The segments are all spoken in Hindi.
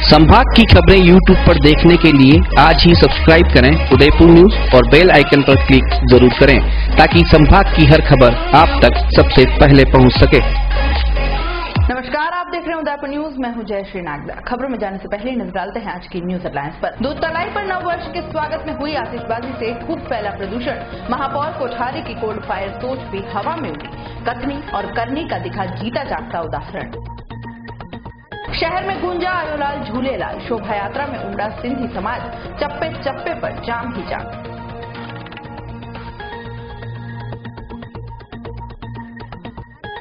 संभाग की खबरें YouTube पर देखने के लिए आज ही सब्सक्राइब करें उदयपुर न्यूज और बेल आइकन पर क्लिक जरूर करें ताकि संभाग की हर खबर आप तक सबसे पहले पहुंच सके। नमस्कार, आप देख रहे हैं उदयपुर न्यूज। मैं हूं जयश्री नागदा। खबरों में जाने से पहले नजर डालते हैं आज की न्यूज हेडलाइंस पर। दूध तलाई पर नव वर्ष के स्वागत में हुई आतिशबाजी से खूब फैला प्रदूषण। महापौर कोठारी की कोल्ड फायर सोच भी हवा में उड़ी। कथनी और करनी का दिखा जीता जागता उदाहरण। शहर में गूंजा आयोलाल झूलेलाल। शोभा यात्रा में उमड़ा सिंधी समाज। चप्पे चप्पे पर जाम ही जाम।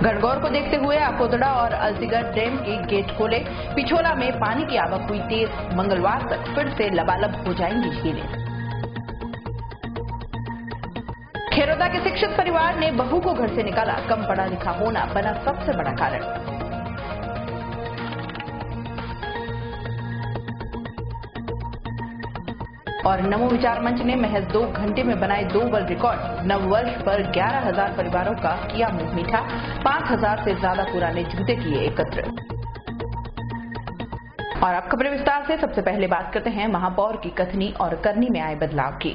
गणगौर को देखते हुए अकोदड़ा और अलसीगढ़ डैम के गेट खोले। पिछोला में पानी की आवक हुई तेज। मंगलवार तक फिर से लबालब हो जाएंगी झीलें। खेरोदा के शिक्षित परिवार ने बहू को घर से निकाला। कम पढ़ा लिखा होना बना सबसे बड़ा कारण। और नमो विचार मंच ने महज 2 घंटे में बनाए 2 वर्ल्ड रिकॉर्ड। नव वर्ष पर 11,000 परिवारों का किया मुंह मीठा। 5,000 से ज्यादा पुराने जूते किए एकत्र। और अब खबरें विस्तार से। सबसे पहले बात करते हैं महापौर की कथनी और करनी में आए बदलाव की।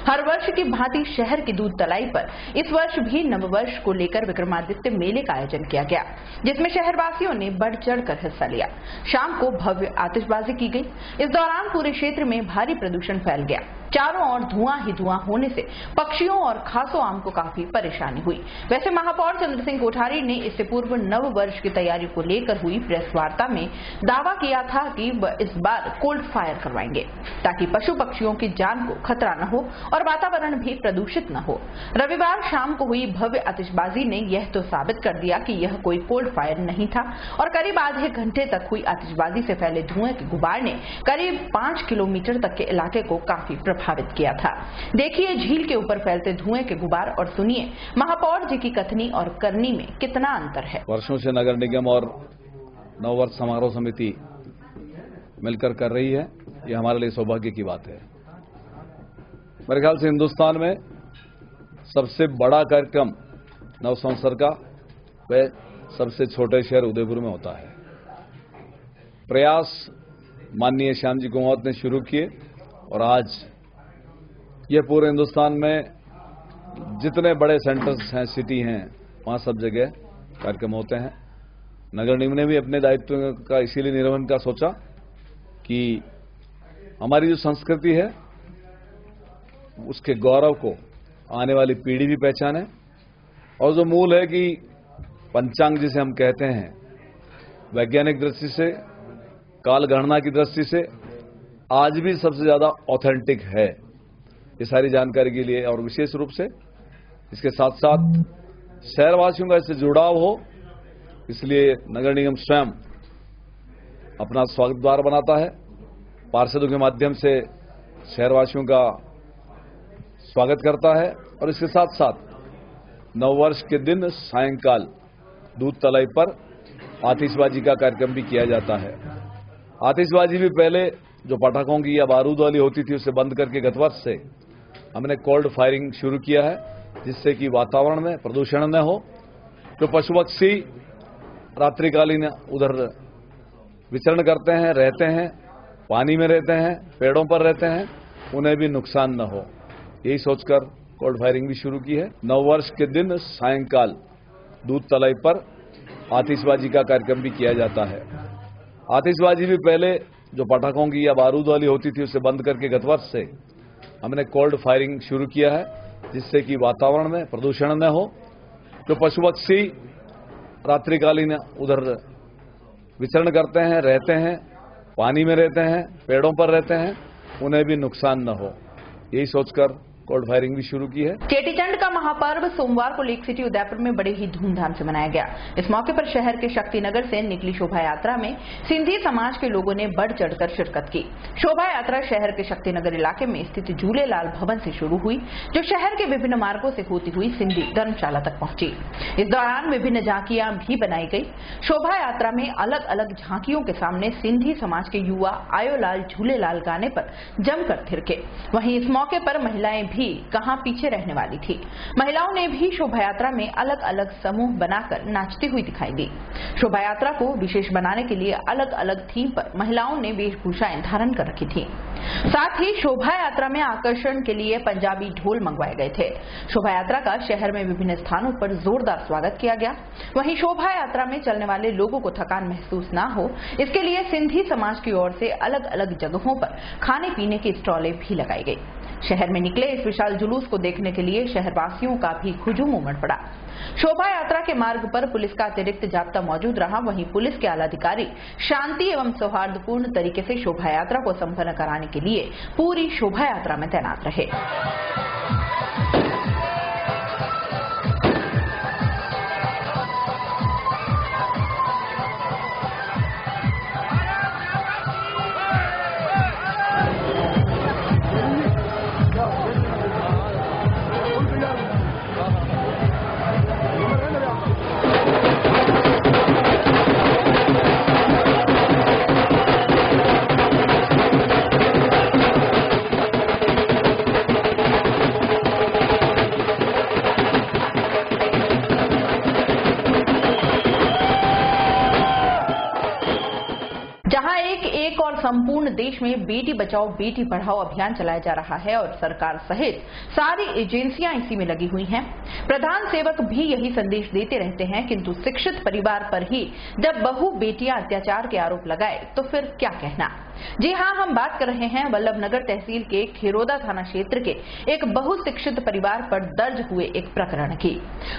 हर वर्ष की भांति शहर की दूध तलाई पर इस वर्ष भी नववर्ष को लेकर विक्रमादित्य मेले का आयोजन किया गया, जिसमें शहरवासियों ने बढ़ चढ़कर हिस्सा लिया। शाम को भव्य आतिशबाजी की गई। इस दौरान पूरे क्षेत्र में भारी प्रदूषण फैल गया। चारों ओर धुआं ही धुआं होने से पक्षियों और खासो आम को काफी परेशानी हुई। वैसे महापौर चंद्र सिंह कोठारी ने इससे पूर्व नव वर्ष की तैयारी को लेकर हुई प्रेस वार्ता में दावा किया था कि वह इस बार कोल्ड फायर करवाएंगे ताकि पशु पक्षियों की जान को खतरा न हो और वातावरण भी प्रदूषित न हो। रविवार शाम को हुई भव्य आतिशबाजी ने यह तो साबित कर दिया कि यह कोई कोल्ड फायर नहीं था और करीब आधे घंटे तक हुई आतिशबाजी से फैले धुएं के गुबार ने करीब 5 किलोमीटर तक के इलाके को काफी प्रभावित किया था। देखिए झील के ऊपर फैलते धुएं के गुबार और सुनिए महापौर जी की कथनी और करनी में कितना अंतर है। वर्षों से नगर निगम और नववर्ष समारोह समिति मिलकर कर रही है, ये हमारे लिए सौभाग्य की बात है। मेरे ख्याल से हिंदुस्तान में सबसे बड़ा कार्यक्रम नव संवत्सर का वह सबसे छोटे शहर उदयपुर में होता है। प्रयास माननीय श्याम जी कुमावत ने शुरू किए और आज यह पूरे हिंदुस्तान में जितने बड़े सेंटर्स हैं, सिटी हैं, वहां सब जगह कार्यक्रम होते हैं। नगर निगम ने भी अपने दायित्व का इसीलिए निर्वहन का सोचा कि हमारी जो संस्कृति है उसके गौरव को आने वाली पीढ़ी भी पहचाने और जो मूल है कि पंचांग जिसे हम कहते हैं, वैज्ञानिक दृष्टि से, काल गणना की दृष्टि से आज भी सबसे ज्यादा ऑथेंटिक है। ये सारी जानकारी के लिए और विशेष रूप से इसके साथ साथ शहरवासियों का इससे जुड़ाव हो, इसलिए नगर निगम स्वयं अपना स्वागत द्वार बनाता है। पार्षदों के माध्यम से शहरवासियों का स्वागत करता है और इसके साथ साथ नववर्ष के दिन सायंकाल दूध तलाई पर आतिशबाजी का कार्यक्रम भी किया जाता है। आतिशबाजी भी पहले जो पटाखों की या बारूद वाली होती थी उसे बंद करके गत वर्ष से हमने कोल्ड फायरिंग शुरू किया है, जिससे कि वातावरण में प्रदूषण न हो। जो पशु पक्षी रात्रिकालीन उधर विचरण करते हैं, रहते हैं, पानी में रहते हैं, पेड़ों पर रहते हैं, उन्हें भी नुकसान न हो, यही सोचकर कोल्ड फायरिंग भी शुरू की है। नववर्ष के दिन सायंकाल दूध तलाई पर आतिशबाजी का कार्यक्रम भी किया जाता है। आतिशबाजी भी पहले जो पटाखों की या बारूद वाली होती थी उसे बंद करके गत वर्ष से हमने कोल्ड फायरिंग शुरू किया है, जिससे कि वातावरण में प्रदूषण न हो। जो पशु पक्षी रात्रिकालीन उधर विचरण करते हैं, रहते हैं, पानी में रहते हैं, पेड़ों पर रहते हैं, उन्हें भी नुकसान न हो, यही सोचकर कोल्ड फायरिंग भी शुरू की है। चेटीचंड का महापर्व सोमवार को लेक सिटी उदयपुर में बड़े ही धूमधाम से मनाया गया। इस मौके पर शहर के शक्तिनगर से निकली शोभा यात्रा में सिंधी समाज के लोगों ने बढ़ चढ़कर शिरकत की। शोभा यात्रा शहर के शक्तिनगर इलाके में स्थित झूलेलाल भवन से शुरू हुई, जो शहर के विभिन्न मार्गों से होती हुई सिंधी धर्मशाला तक पहुंची। इस दौरान विभिन्न झांकियां भी बनाई गई। शोभा यात्रा में अलग अलग झांकियों के सामने सिंधी समाज के युवा आयोलाल झूलेलाल गाने पर जमकर थिरके। वहीं इस मौके पर महिलाएं भी कहां पीछे रहने वाली थी। महिलाओं ने भी शोभा यात्रा में अलग अलग समूह बनाकर नाचती हुई दिखाई दी। शोभा यात्रा को विशेष बनाने के लिए अलग अलग थीम पर महिलाओं ने वेशभूषाएं धारण कर रखी थी। साथ ही शोभा यात्रा में आकर्षण के लिए पंजाबी ढोल मंगवाए गए थे। शोभा यात्रा का शहर में विभिन्न स्थानों पर जोरदार स्वागत किया गया। वहीं शोभा यात्रा में चलने वाले लोगों को थकान महसूस न हो, इसके लिए सिंधी समाज की ओर से अलग अलग जगहों पर खाने पीने की स्टॉलें भी लगाई गई। शहर में निकले इस विशाल जुलूस को देखने के लिए शहरवासियों का भी हुजूम उमड़ पड़ा। शोभा यात्रा के मार्ग पर पुलिस का अतिरिक्त जाब्ता मौजूद रहा। वहीं पुलिस के आला अधिकारी शांति एवं सौहार्दपूर्ण तरीके से शोभा यात्रा को संपन्न कराने के लिए पूरी शोभा यात्रा में तैनात रहे। जहां एक और संपूर्ण देश में बेटी बचाओ बेटी पढ़ाओ अभियान चलाया जा रहा है और सरकार सहित सारी एजेंसियां इसी में लगी हुई हैं। प्रधान सेवक भी यही संदेश देते रहते हैं, किंतु शिक्षित परिवार पर ही जब बहू बेटियां अत्याचार के आरोप लगाए तो फिर क्या कहना। जी हां, हम बात कर रहे हैं वल्लभनगर तहसील के खिरोदा थाना क्षेत्र के एक बहुशिक्षित परिवार पर दर्ज हुए एक प्रकरण की।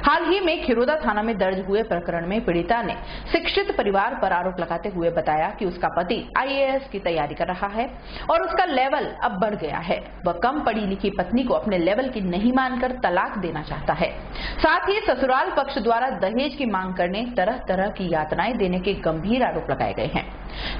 हाल ही में खिरोदा थाना में दर्ज हुए प्रकरण में पीड़िता ने शिक्षित परिवार पर आरोप लगाते हुए बताया कि उसका पति IAS की तैयारी कर रहा है और उसका लेवल अब बढ़ गया है। वह कम पढ़ी लिखी पत्नी को अपने लेवल की नहीं मानकर तलाक देना चाहता है। साथ ही ससुराल पक्ष द्वारा दहेज की मांग करने, तरह तरह की यातनाएं देने के गंभीर आरोप लगाए गए हैं।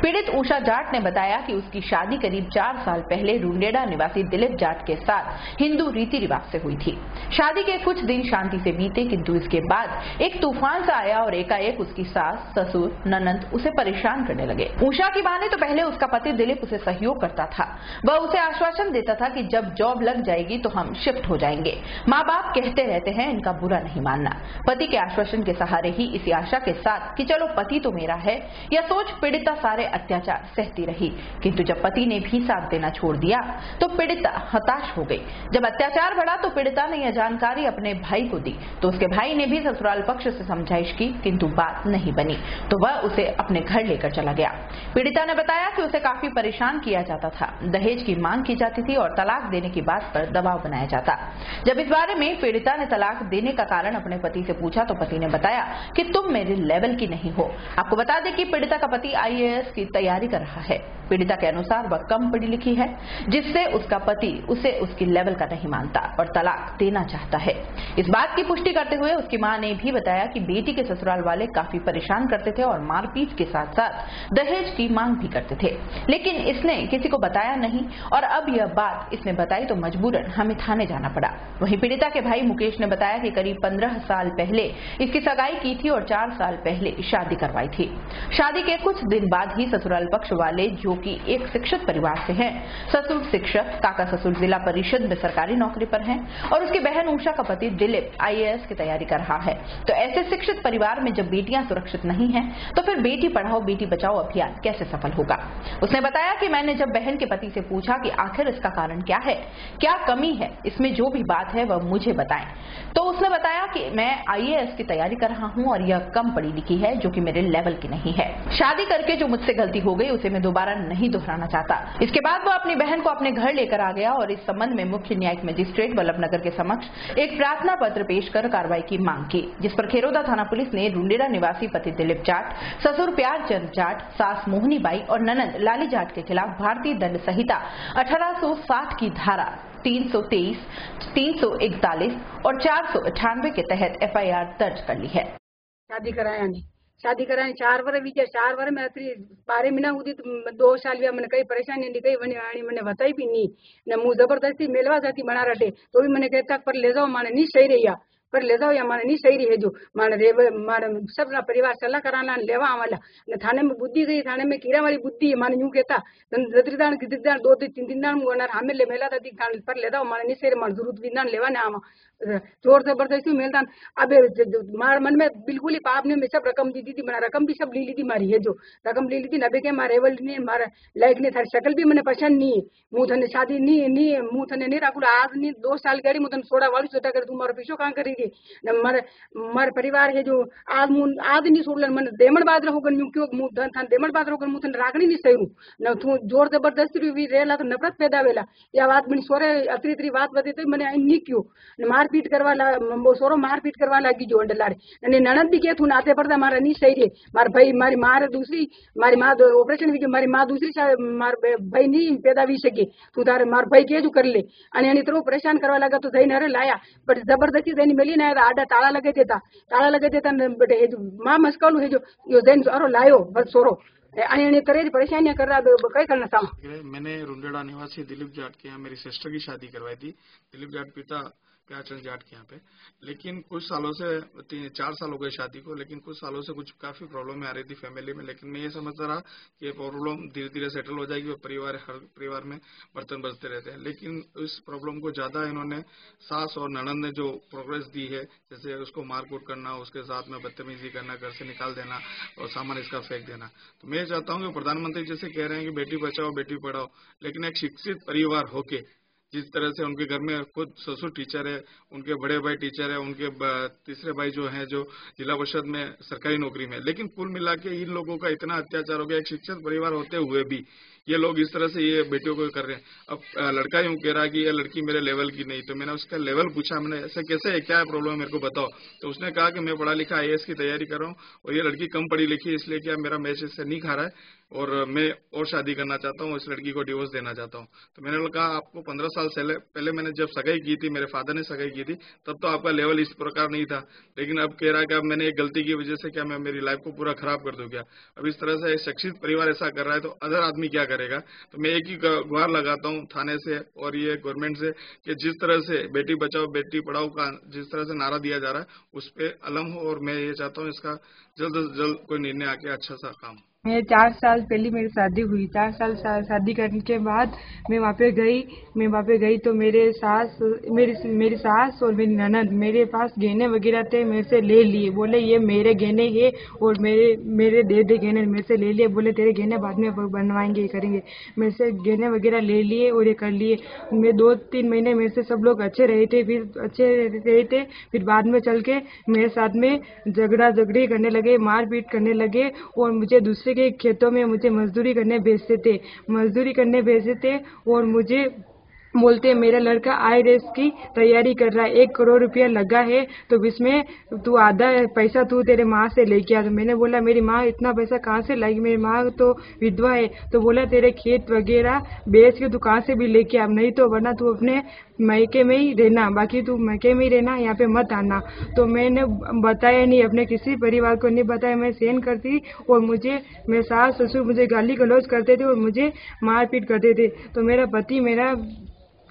पीड़ित उषा जाट ने बताया कि उसकी शादी करीब 4 साल पहले रुंडेड़ा निवासी दिलीप जाट के साथ हिंदू रीति रिवाज से हुई थी। शादी के कुछ दिन शांति से बीते, किंतु इसके बाद एक तूफान सा आया और एकाएक उसकी सास, ससुर, ननंद उसे परेशान करने लगे। उषा की माने तो पहले उसका पति दिलीप उसे सहयोग करता था। वह उसे आश्वासन देता था कि जब जॉब लग जाएगी तो हम शिफ्ट हो जाएंगे। माँ बाप कहते रहते हैं, इनका बुरा नहीं मानना। पति के आश्वासन के सहारे ही इसी आशा के साथ कि चलो पति तो मेरा है, यह सोच पीड़िता सारे अत्याचार सहती रही। किंतु जब पति ने भी साथ देना छोड़ दिया तो पीड़िता हताश हो गई। जब अत्याचार बढ़ा तो पीड़िता ने यह जानकारी अपने भाई को दी तो उसके भाई ने भी ससुराल पक्ष से समझाइश की, किंतु बात नहीं बनी तो वह उसे अपने घर लेकर चला गया। पीड़िता ने बताया कि उसे काफी परेशान किया जाता था, दहेज की मांग की जाती थी और तलाक देने की बात पर दबाव बनाया जाता। जब इस बारे में पीड़िता ने तलाक देने का कारण अपने पति से पूछा तो पति ने बताया कि तुम मेरे लेवल की नहीं हो। आपको बता दें कि पीड़िता का पति IAS की तैयारी कर रहा है। पीड़िता के अनुसार वह कम पढ़ी लिखी है, जिससे उसका पति उसे उसकी लेवल का नहीं मानता और तलाक देना चाहता है। इस बात की पुष्टि करते हुए उसकी मां ने भी बताया कि बेटी के ससुराल वाले काफी परेशान करते थे और मारपीट के साथ साथ दहेज की मांग भी करते थे, लेकिन इसने किसी को बताया नहीं और अब यह बात इसने बताई तो मजबूरन हमें थाने जाना पड़ा। वहीं पीड़िता के भाई मुकेश ने बताया कि करीब 15 साल पहले इसकी सगाई की थी और 4 साल पहले शादी करवाई थी। शादी के कुछ दिन बाद ही ससुराल पक्ष वाले, जो कि एक शिक्षित परिवार से हैं, ससुर शिक्षक, काका ससुर जिला परिषद में सरकारी नौकरी पर हैं और उसकी बहन उषा का पति दिलीप IAS की तैयारी कर रहा है। तो ऐसे शिक्षित परिवार में जब बेटियां सुरक्षित नहीं हैं, तो फिर बेटी पढ़ाओ बेटी बचाओ अभियान कैसे सफल होगा। उसने बताया कि मैंने जब बहन के पति से पूछा कि आखिर इसका कारण क्या है, क्या कमी है, इसमें जो भी बात है वह मुझे बताएं, तो उसने बताया कि मैं IAS की तैयारी कर रहा हूं और यह कम पढ़ी लिखी है, जो कि मेरे लेवल की नहीं है। शादी करके जो मुझसे गलती हो गई उसे मैं दोबारा नहीं दोहराना चाहता। इसके बाद वो अपनी बहन को अपने घर लेकर आ गया और इस संबंध में मुख्य न्यायिक मजिस्ट्रेट वल्लभनगर के समक्ष एक प्रार्थना पत्र पेश कर कार्रवाई की मांग की, जिस पर खिरोदा थाना पुलिस ने रुंडेड़ा निवासी पति दिलीप जाट, ससुर प्यारचंद जाट, सास मोहनी बाई और ननंद लाली जाट के खिलाफ भारतीय दंड संहिता 1860 की धारा 323, 341 और 498 के तहत FIR दर्ज कर ली है। शादी कराया 4 वर विचार 4 वर में 12 महीना हुई 2 साल मैंने कई परेशानी नहीं कई मैंने बताई भी नहीं न मुँह जबरदस्ती मेलवा जाती बना रटे तो भी मैंने कहता पर ले जाओ माने नहीं सही रही पर ले जाओ या माने नहीं सही है जो माने माने सब ना परिवार सलाह कराना लेवा वाला थाने में बुद्धि गई थाने में कीड़ा वाली बुद्धि है माने यूं कहता जत्रीदान किदान 2-3 दान मुगनार हमें ले मेला दी पर ले जाओ माने नहीं सही माने जरूरत भी ना लेवा ना आवा जोर जबरदस्ती मेलदान अब मार मन में बिल्कुल ही पाप ने सब रकम दी थी, रकम भी सब ली ली थी मारी है जो रकम ली ली थी नबे के मारे एवल नहीं मारा लाइक ने थारी शकल भी मैंने पसंद नहीं है मुँह थने शादी नहीं मुँह थने नहीं राखू आज नहीं 2 साल गाड़ी मुँह थने 16 वाली सोचा कर तू मारो पीछो कहाँ करी थी मारे परिवार है जो आज नहीं छोड़ मन देमन बाद रहोगन यूं क्यों मुँह थान देमन बाद रहोगन मुँह थने रागनी नहीं सही न तू जोर जबरदस्ती भी रेला तो नफरत पैदा वेला या बात मैंने सोरे अतरी बात बती तो मैंने नहीं क्यों मारपीट करवा सोरो मारपीट करवा लगी जो अंडलाड़े ननद भी के तू नाते पड़ता मारा नहीं सही रे मार भाई मारी माँ दूसरी मारी माँ ऑपरेशन भी मारी माँ दूसरी मार भाई नहीं पैदा भी सके तू तारे मार भाई के जो कर ले अने तो परेशान करवा लगा तो जई नरे लाया बट जबरदस्ती जई मिली ना आडा ताला लगे देता बटे माँ मस्कलू है जो यो जैन अरो लायो बस सोरो अने तरह परेशानियां कर रहा कई करना था। मैंने रुंडेड़ा निवासी दिलीप जाट के यहाँ मेरी सिस्टर की शादी करवाई थी। दिलीप जाट पिता प्यारचंद जाट के यहाँ पे, लेकिन कुछ सालों से 4 साल हो गए शादी को, लेकिन कुछ सालों से कुछ काफी प्रॉब्लम आ रही थी फैमिली में। लेकिन मैं ये समझता रहा कि ये प्रॉब्लम धीरे धीरे सेटल हो जाएगी और हर परिवार में बर्तन बजते रहते हैं। लेकिन इस प्रॉब्लम को ज्यादा इन्होंने सास और ननद ने जो प्रोग्रेस दी है, जैसे उसको मारकूट करना, उसके साथ में बदतमीजी करना, घर से निकाल देना और सामान इसका फेंक देना। तो मैं चाहता हूँ कि प्रधानमंत्री जैसे कह रहे हैं कि बेटी बचाओ बेटी पढ़ाओ, लेकिन एक शिक्षित परिवार होके जिस तरह से उनके घर में खुद ससुर टीचर है, उनके बड़े भाई टीचर है, उनके तीसरे भाई जो हैं जो जिला परिषद में सरकारी नौकरी में, लेकिन कुल मिला के इन लोगों का इतना अत्याचार हो गया। एक शिक्षित परिवार होते हुए भी ये लोग इस तरह से ये बेटियों को कर रहे हैं। अब लड़का यूं कह रहा है कि ये लड़की मेरे लेवल की नहीं, तो मैंने उसका लेवल पूछा, मैंने ऐसे कैसे है, क्या है प्रॉब्लम है मेरे को बताओ। तो उसने कहा कि मैं पढ़ा लिखा IAS की तैयारी कर रहा हूँ और ये लड़की कम पढ़ी लिखी, इसलिए क्या मेरा मैच इससे नहीं खा रहा है और मैं और शादी करना चाहता हूँ, इस लड़की को डिवोर्स देना चाहता हूँ। तो मैंने कहा आपको 15 साल पहले मैंने जब सगाई की थी, मेरे फादर ने सगाई की थी, तब तो आपका लेवल इस प्रकार नहीं था, लेकिन अब कह रहा है कि अब मैंने एक गलती की वजह से क्या मैं मेरी लाइफ को पूरा खराब कर दूं क्या। अब इस तरह से शिक्षित परिवार ऐसा कर रहा है तो अदर आदमी क्या करेगा। तो मैं एक ही गुहार लगाता हूँ थाने से और ये गवर्नमेंट से कि जिस तरह से बेटी बचाओ बेटी पढ़ाओ का जिस तरह से नारा दिया जा रहा है उस पर अलम हो, और मैं ये चाहता हूँ इसका जल्द से जल्द कोई निर्णय आके अच्छा सा काम। मैं 4 साल पहले मेरी शादी हुई। 4 साल शादी करने के बाद मैं वहाँ पे गई तो मेरी सास और मेरी ननद मेरे पास गहने वगैरह थे, मेरे से ले लिए। बोले ये मेरे गहने हैं और मेरे दे गहने, मेरे से ले लिए। बोले तेरे गहने बाद में बनवाएंगे, करेंगे। मेरे से गहने वगैरह ले लिए और ये कर लिए। मैं 2-3 महीने मेरे से सब लोग अच्छे रहे थे, फिर बाद में चल के मेरे साथ में झगड़ी करने लगे, मारपीट करने लगे और मुझे दूसरे के खेतों में मुझे मजदूरी करने भेजते थे और मुझे बोलते मेरा लड़का IAS की तैयारी कर रहा है, 1 करोड़ रुपया लगा है, तो इसमें तू आधा पैसा तू तेरे माँ से लेके आ। तो मैंने बोला मेरी माँ इतना पैसा कहाँ से लाएगी, मेरी माँ तो विधवा है। तो बोला तेरे खेत वगैरह बेच के तू कहाँ से भी लेके आ, नहीं तो वरना तू अपने मैके में ही रहना, बाकी तू मैके में ही रहना, यहाँ पे मत आना। तो मैंने बताया नहीं, अपने किसी परिवार को नहीं बताया, मैं सहन करती और मेरे सास ससुर मुझे गाली गलौज करते थे और मुझे मारपीट करते थे। तो मेरा पति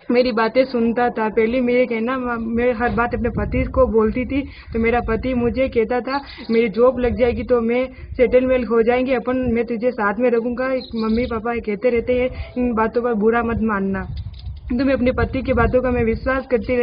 मेरी बातें सुनता था। पहले मैं हर बात अपने पति को बोलती थी, तो मेरा पति मुझे कहता था मेरी जॉब लग जाएगी तो मैं सेटलमेंट हो जाएंगे अपन, मैं तुझे साथ में रखूंगा। मम्मी पापा कहते रहते हैं, इन बातों पर बुरा मत मानना। तो मैं अपने पति की बातों का विश्वास करते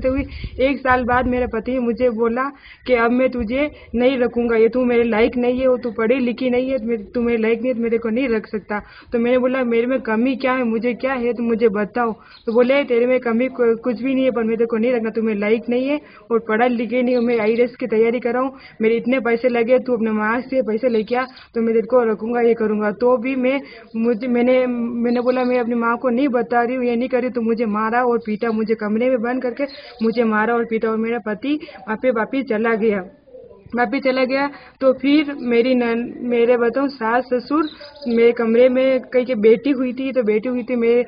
हुए 1 साल बाद मेरा पति मुझे बोला कि अब मैं तुझे नहीं रखूंगा, ये तू मेरे लायक नहीं है, तू पढ़ी लिखी नहीं है, तू मेरे लायक नहीं है, मेरे को नहीं रख सकता। तो मैंने बोला मेरे में कमी क्या है, मुझे क्या है, तो मुझे बताओ। तो बोले तेरे में कमी कुछ भी नहीं है, पर मेरे को नहीं रखना, तू मेरे लायक नहीं है और पढ़ा लिखे नहीं हो, मैं IAS की तैयारी कर रहा हूँ, मेरे इतने पैसे लगे, तू अपने माँ से पैसे लेके आ तो मैं तेरे को रखूंगा, ये करूंगा। तो भी मैंने बोला मैं अपनी माँ को नहीं बता रही हूँ, नहीं करी, तो मुझे मारा और पीटा, मुझे कमरे में बंद करके मुझे मारा और पीटा और मेरा पति वहाँ पे वापिस चला गया। तो फिर मेरे बताऊँ सास ससुर मेरे कमरे में कहीं की बेटी हुई थी, मेरे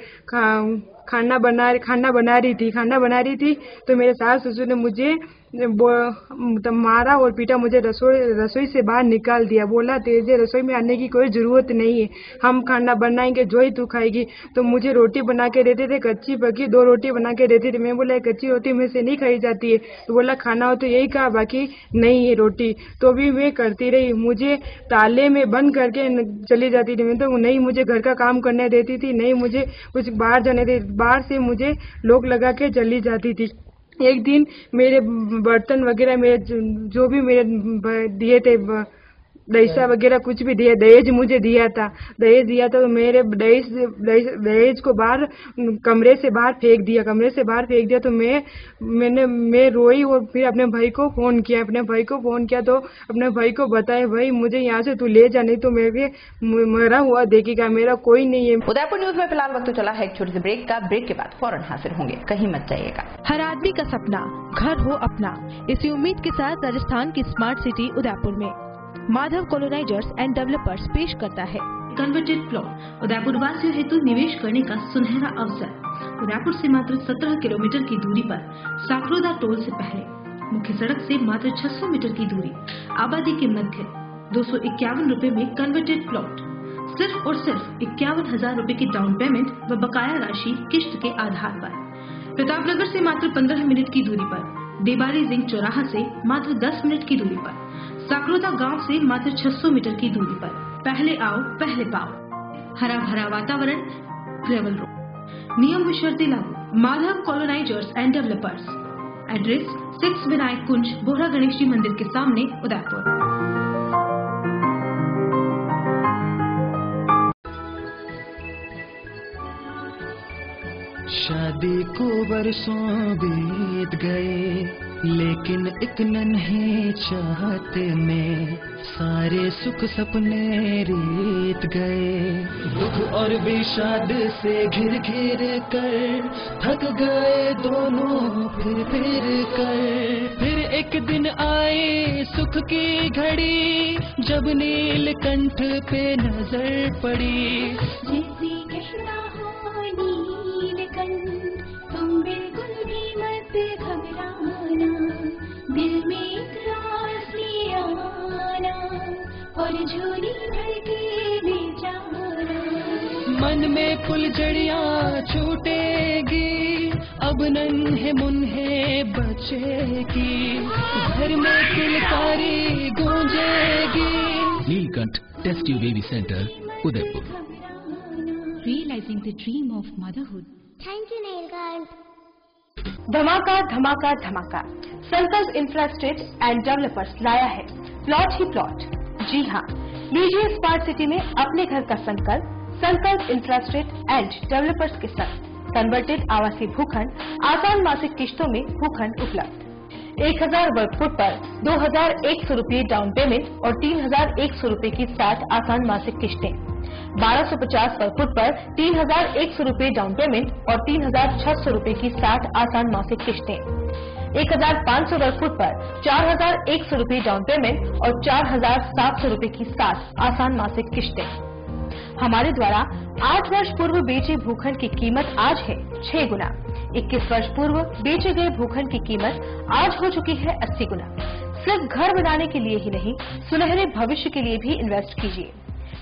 खाना बना रही थी तो मेरे सास ससुर ने मुझे मारा और पीटा, मुझे रसोई से बाहर निकाल दिया। बोला तेरे रसोई में आने की कोई जरूरत नहीं है, हम खाना बनाएंगे जो ही तू खाएगी। तो मुझे रोटी बना के देते थे, कच्ची पकी 2 रोटी बना के देते थे। मैं बोला कच्ची रोटी में से नहीं खाई जाती है, तो बोला खाना हो तो यही खा, बाकी नहीं है रोटी। तो भी मैं करती रही, मुझे ताले में बंद करके चली जाती थी। मैं तो नहीं मुझे घर का काम करने देती थी, नहीं मुझे कुछ बाहर जाने देती, बाहर से मुझे लोग लगा के चली जाती थी। एक दिन मेरे बर्तन वगैरह मेरे जो भी मेरे दिए थे पैसा वगैरह कुछ भी दिया, दहेज मुझे दिया था तो मेरे दहेज को बाहर कमरे से बाहर फेंक दिया। तो मैं रोई और फिर अपने भाई को फोन किया तो अपने भाई को बताया, भाई मुझे यहाँ से तू ले जा, नहीं तो मेरे मरा हुआ देखेगा, मेरा कोई नहीं है। उदयपुर न्यूज में फिलहाल वक्त चला है एक छोटे से ब्रेक का। ब्रेक के बाद फौरन हाजिर होंगे, कहीं मत जाइएगा। हर आदमी का सपना घर हो अपना, इसी उम्मीद के साथ राजस्थान की स्मार्ट सिटी उदयपुर में माधव कॉलोनाइजर्स एंड डेवलपर्स पेश करता है कन्वर्टेड प्लॉट। उदयपुर वासियों हेतु निवेश करने का सुनहरा अवसर। उदयपुर से मात्र 17 किलोमीटर की दूरी पर साकरोदा टोल से पहले, मुख्य सड़क से मात्र 600 मीटर की दूरी, आबादी के मध्य 251 रुपए में कन्वर्टेड प्लॉट। सिर्फ और सिर्फ 51,000 रुपए की डाउन पेमेंट व बकाया राशि किश्त के आधार पर। प्रतापनगर से मात्र 15 मिनट की दूरी पर, देबारी जिंक चौराहा से मात्र 10 मिनट की दूरी पर, साकरोदा गांव से मात्र 600 मीटर की दूरी पर। पहले आओ पहले पाओ, हरा भरा वातावरण, ग्रेवल रोड। नियम व शर्तें लागू। Madhav colonisers and developers. Address 6 Vinayak Kunj, Bohra Ganesh ji मंदिर के सामने, उदयपुर। शादी को बरसों बीत गए, लेकिन एक नन्हे चाहते में सारे सुख सपने रीत गए। दुख और विषाद से घिर घिर कर थक गए दोनों फिर कर। फिर एक दिन आए सुख की घड़ी, जब नीलकंठ पे नजर पड़ी। तुम बिल्कुल भी मत घबराना, दिल में एक रास ले आना और झोली भर के ले जाना। मन में फुलझड़ियाँ छूटेगी, अब नन्हे मुन्हे बचेगी, घर में किलकारी गूंजेगी। Neelkanth test tube baby centre, Udaipur. Realizing the dream of motherhood. Thank you, Neelkanth. धमाका धमाका धमाका, संकल्प इंफ्रास्ट्रक्चर एंड डेवलपर्स लाया है प्लॉट ही प्लॉट। जी हाँ, लीजिए स्मार्ट सिटी में अपने घर का संकल्प। संकल्प इंफ्रास्ट्रक्चर एंड डेवलपर्स के साथ कन्वर्टेड आवासीय भूखंड, आसान मासिक किश्तों में भूखंड उपलब्ध। 1000 वर्ग फुट पर 2100 रुपये डाउन पेमेंट और 3100 रुपये की 60 आसान मासिक किश्तें। 1250 वर्ग फुट पर 3100 रुपये डाउन पेमेंट और 3600 रुपये की 60 आसान मासिक किश्तें। 1500 वर्ग फुट पर 4100 रुपये डाउन पेमेंट और 4700 रुपये की 60 आसान मासिक किश्तें। हमारे द्वारा 8 वर्ष पूर्व बेचे भूखंड की कीमत आज है 6 गुना। 21 वर्ष पूर्व बेचे गए भूखंड की कीमत आज हो चुकी है 80 गुना। सिर्फ घर बनाने के लिए ही नहीं, सुनहरे भविष्य के लिए भी इन्वेस्ट कीजिए।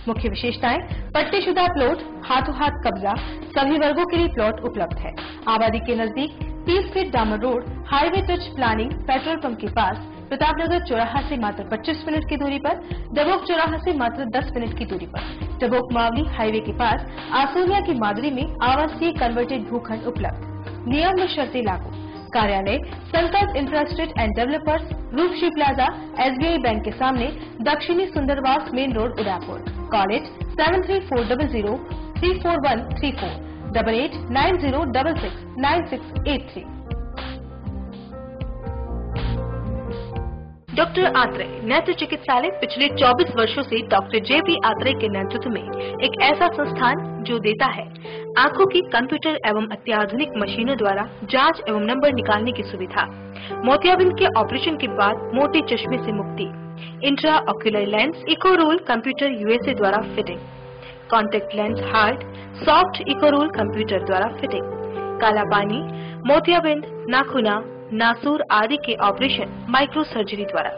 मुख्य विशेषताएं: पट्टीशुदा प्लॉट, हाथों हाथ कब्जा, सभी वर्गों के लिए प्लॉट उपलब्ध है। आबादी के नजदीक 30 फीट डामर road, highway touch planning, petrol pump के पास, प्रतापनगर चौराहा से मात्र 25 मिनट की दूरी पर, डबोक चौराहा से मात्र 10 मिनट की दूरी पर, डबोक मावली हाईवे के पास, आसोलिया की मादरी में आवासीय कन्वर्टेड भूखंड उपलब्ध। नियम व शर्तें लागू। कार्यालय Sankalp infrastructure and developers, Rupshree plaza, SBI bank के सामने, दक्षिणी Sundarwas main road, Udaipur. College 7340034134 8890669683। Doctor Atreya नेत्र चिकित्सालय पिछले 24 वर्षों से डॉक्टर JP आत्रेय के नेतृत्व में एक ऐसा संस्थान जो देता है आंखों की कंप्यूटर एवं अत्याधुनिक मशीनों द्वारा जांच एवं नंबर निकालने की सुविधा, मोतियाबिंद के ऑपरेशन के बाद मोटे चश्मे से मुक्ति, इंट्रा ऑक्यूलर लेंस इको रोल कंप्यूटर USA द्वारा fitting, contact lens hard soft इको रोल कंप्यूटर द्वारा फिटिंग, काला पानी, मोतियाबिंद, नाखूना, नासूर आदि के ऑपरेशन माइक्रो सर्जरी द्वारा।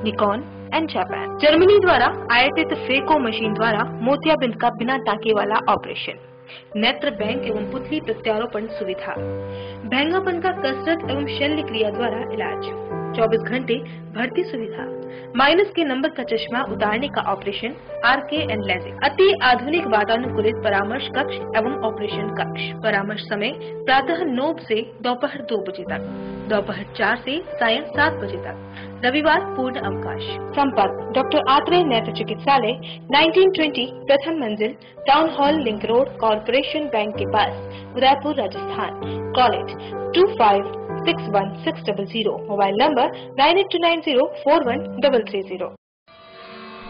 Nikon and Japan. जर्मनी द्वारा आयातित फेको मशीन द्वारा मोतियाबिंद का बिना टाँके वाला ऑपरेशन। नेत्र बैंक एवं पुतली प्रत्यारोपण सुविधा। भैंगापन का कसरत एवं शल्य क्रिया द्वारा इलाज। 24 घंटे भर्ती सुविधा। माइनस के नंबर का चश्मा उतारने का ऑपरेशन, आरके एंड लेजिक। अति आधुनिक वातानुकूलित परामर्श कक्ष एवं ऑपरेशन कक्ष। परामर्श समय प्रातः 9 से दोपहर 2 बजे तक, दोपहर 4 से सायं 7 बजे तक, रविवार पूर्ण अवकाश। संपर्क डॉक्टर आत्रेय नेत्र चिकित्सालय, 1920 प्रथम मंजिल, town hall, link road, corporation bank के पास, Udaipur, Rajasthan. Call it 25616000। Mobile number 9829041330।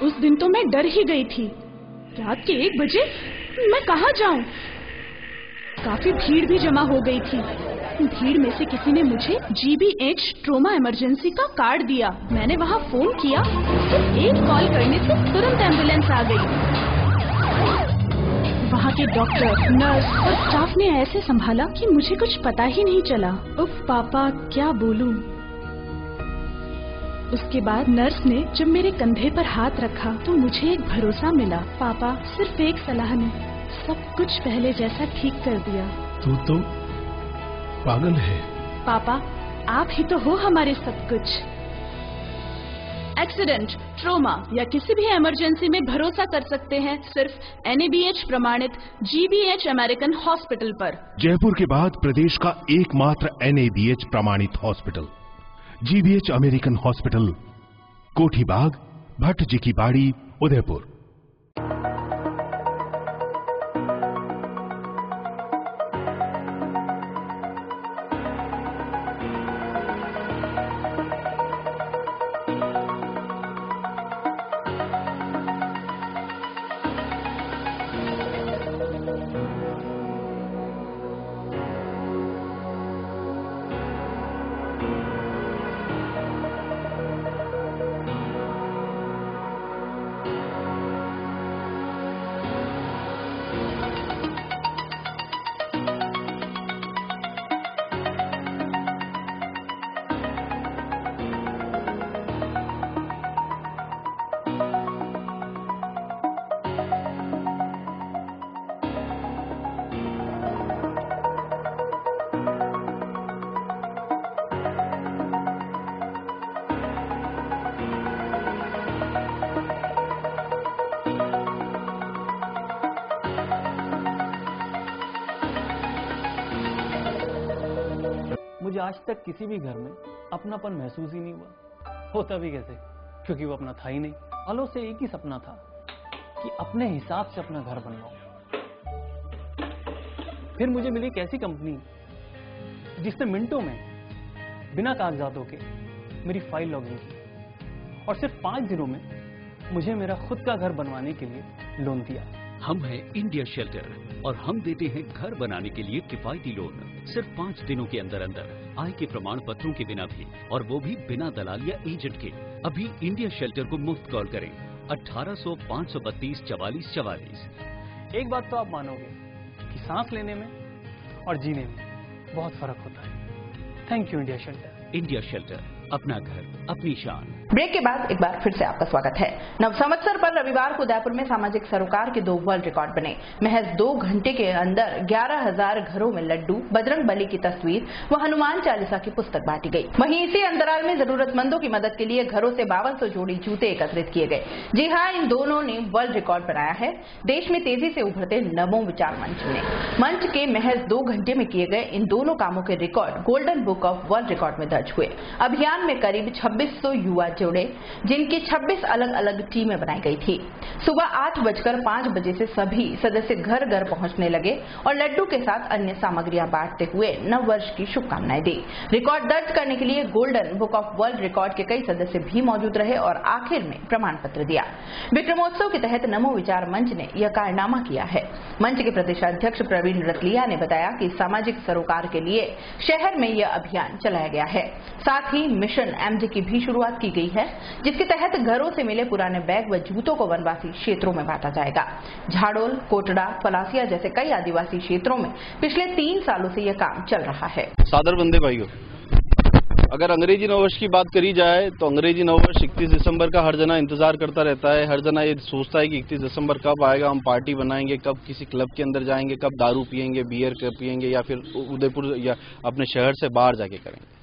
उस दिन तो मैं डर ही गई थी। रात के 1 बजे मैं कहाँ जाऊं? काफी भीड़ भी जमा हो गई थी। भीड़ में से किसी ने मुझे GBH ट्रोमा इमरजेंसी का कार्ड दिया। मैंने वहाँ फोन किया, सिर्फ एक कॉल करने से तुरंत एम्बुलेंस आ गई। वहाँ के डॉक्टर, नर्स और स्टाफ ने ऐसे संभाला कि मुझे कुछ पता ही नहीं चला। उफ पापा, क्या बोलूं। उसके बाद नर्स ने जब मेरे कंधे पर हाथ रखा तो मुझे एक भरोसा मिला। पापा, सिर्फ एक सलाह ने सब कुछ पहले जैसा ठीक कर दिया। तू तो पागल है। पापा, आप ही तो हो हमारे सब कुछ। एक्सीडेंट, ट्रोमा या किसी भी इमरजेंसी में भरोसा कर सकते हैं सिर्फ NABH प्रमाणित GBH अमेरिकन हॉस्पिटल पर। जयपुर के बाद प्रदेश का एकमात्र NABH प्रमाणित हॉस्पिटल GBH अमेरिकन हॉस्पिटल, कोठी बाग, भट्ट जी की बाड़ी, उदयपुर। मुझे आज तक किसी भी घर में अपनापन महसूस ही नहीं हुआ। होता भी कैसे, क्योंकि वो अपना था ही नहीं। सालों से एक ही सपना था कि अपने हिसाब से अपना घर बनवाऊं। फिर मुझे मिली एक ऐसी कंपनी जिसने मिनटों में बिना कागजातों के मेरी फाइल लॉगिन की और सिर्फ 5 दिनों में मुझे मेरा खुद का घर बनवाने के लिए लोन दिया। हम हैं इंडिया शेल्टर और हम देते हैं घर बनाने के लिए किफायती लोन सिर्फ 5 दिनों के अंदर अंदर, आय के प्रमाण पत्रों के बिना भी, और वो भी बिना दलाल या एजेंट के। अभी इंडिया शेल्टर को मुफ्त कॉल करें 1800 532 44 44। एक बात तो आप मानोगे कि सांस लेने में और जीने में बहुत फर्क होता है। Thank you India shelter. India shelter, अपना घर अपनी शान। ब्रेक के बाद एक बार फिर से आपका स्वागत है। नव संवत्सर पर रविवार को उदयपुर में सामाजिक सरोकार के 2 वर्ल्ड रिकॉर्ड बने। महज 2 घंटे के अंदर 11,000 घरों में लड्डू, बजरंग बली की तस्वीर व हनुमान चालीसा की पुस्तक बांटी गई। वहीं इसी अंतराल में जरूरतमंदों की मदद के लिए घरों से 5200 जोड़ी जूते एकत्रित किए गए। जी हाँ, इन दोनों ने वर्ल्ड रिकॉर्ड बनाया है। देश में तेजी से उभरते नमो विचार मंच ने मंच के महज 2 घंटे में किए गए इन दोनों कामों के record golden book of world record में दर्ज हुए। अभियान में करीब 2600 युवा जुड़े, जिनकी 26 अलग अलग टीमें बनाई गई थी। सुबह 8:05 बजे से सभी सदस्य घर घर पहुंचने लगे और लड्डू के साथ अन्य सामग्रियां बांटते हुए नव वर्ष की शुभकामनाएं दी। रिकॉर्ड दर्ज करने के लिए golden book of world record के कई सदस्य भी मौजूद रहे और आखिर में प्रमाण पत्र दिया। विक्रमोत्सव के तहत नमो विचार मंच ने यह कारनामा किया है। मंच के प्रदेशाध्यक्ष प्रवीण रतलिया ने बताया कि सामाजिक सरोकार के लिए शहर में यह अभियान चलाया गया है। साथ ही मिशन MJ की भी शुरुआत की गई है, जिसके तहत घरों से मिले पुराने बैग व जूतों को वनवासी क्षेत्रों में बांटा जाएगा। झाड़ोल, कोटड़ा, पलासिया जैसे कई आदिवासी क्षेत्रों में पिछले 3 सालों से यह काम चल रहा है। सादर बंदे भाइयों, अगर अंग्रेजी नववर्ष की बात करी जाए तो अंग्रेजी नववर्ष 31 दिसंबर का हर जना इंतजार करता रहता है। हर जना ये सोचता है कि 31 दिसंबर कब आएगा, हम पार्टी बनाएंगे, कब किसी क्लब के अंदर जाएंगे, कब दारू पिएंगे, बियर पिएंगे या फिर उदयपुर या अपने शहर से बाहर जाके करेंगे।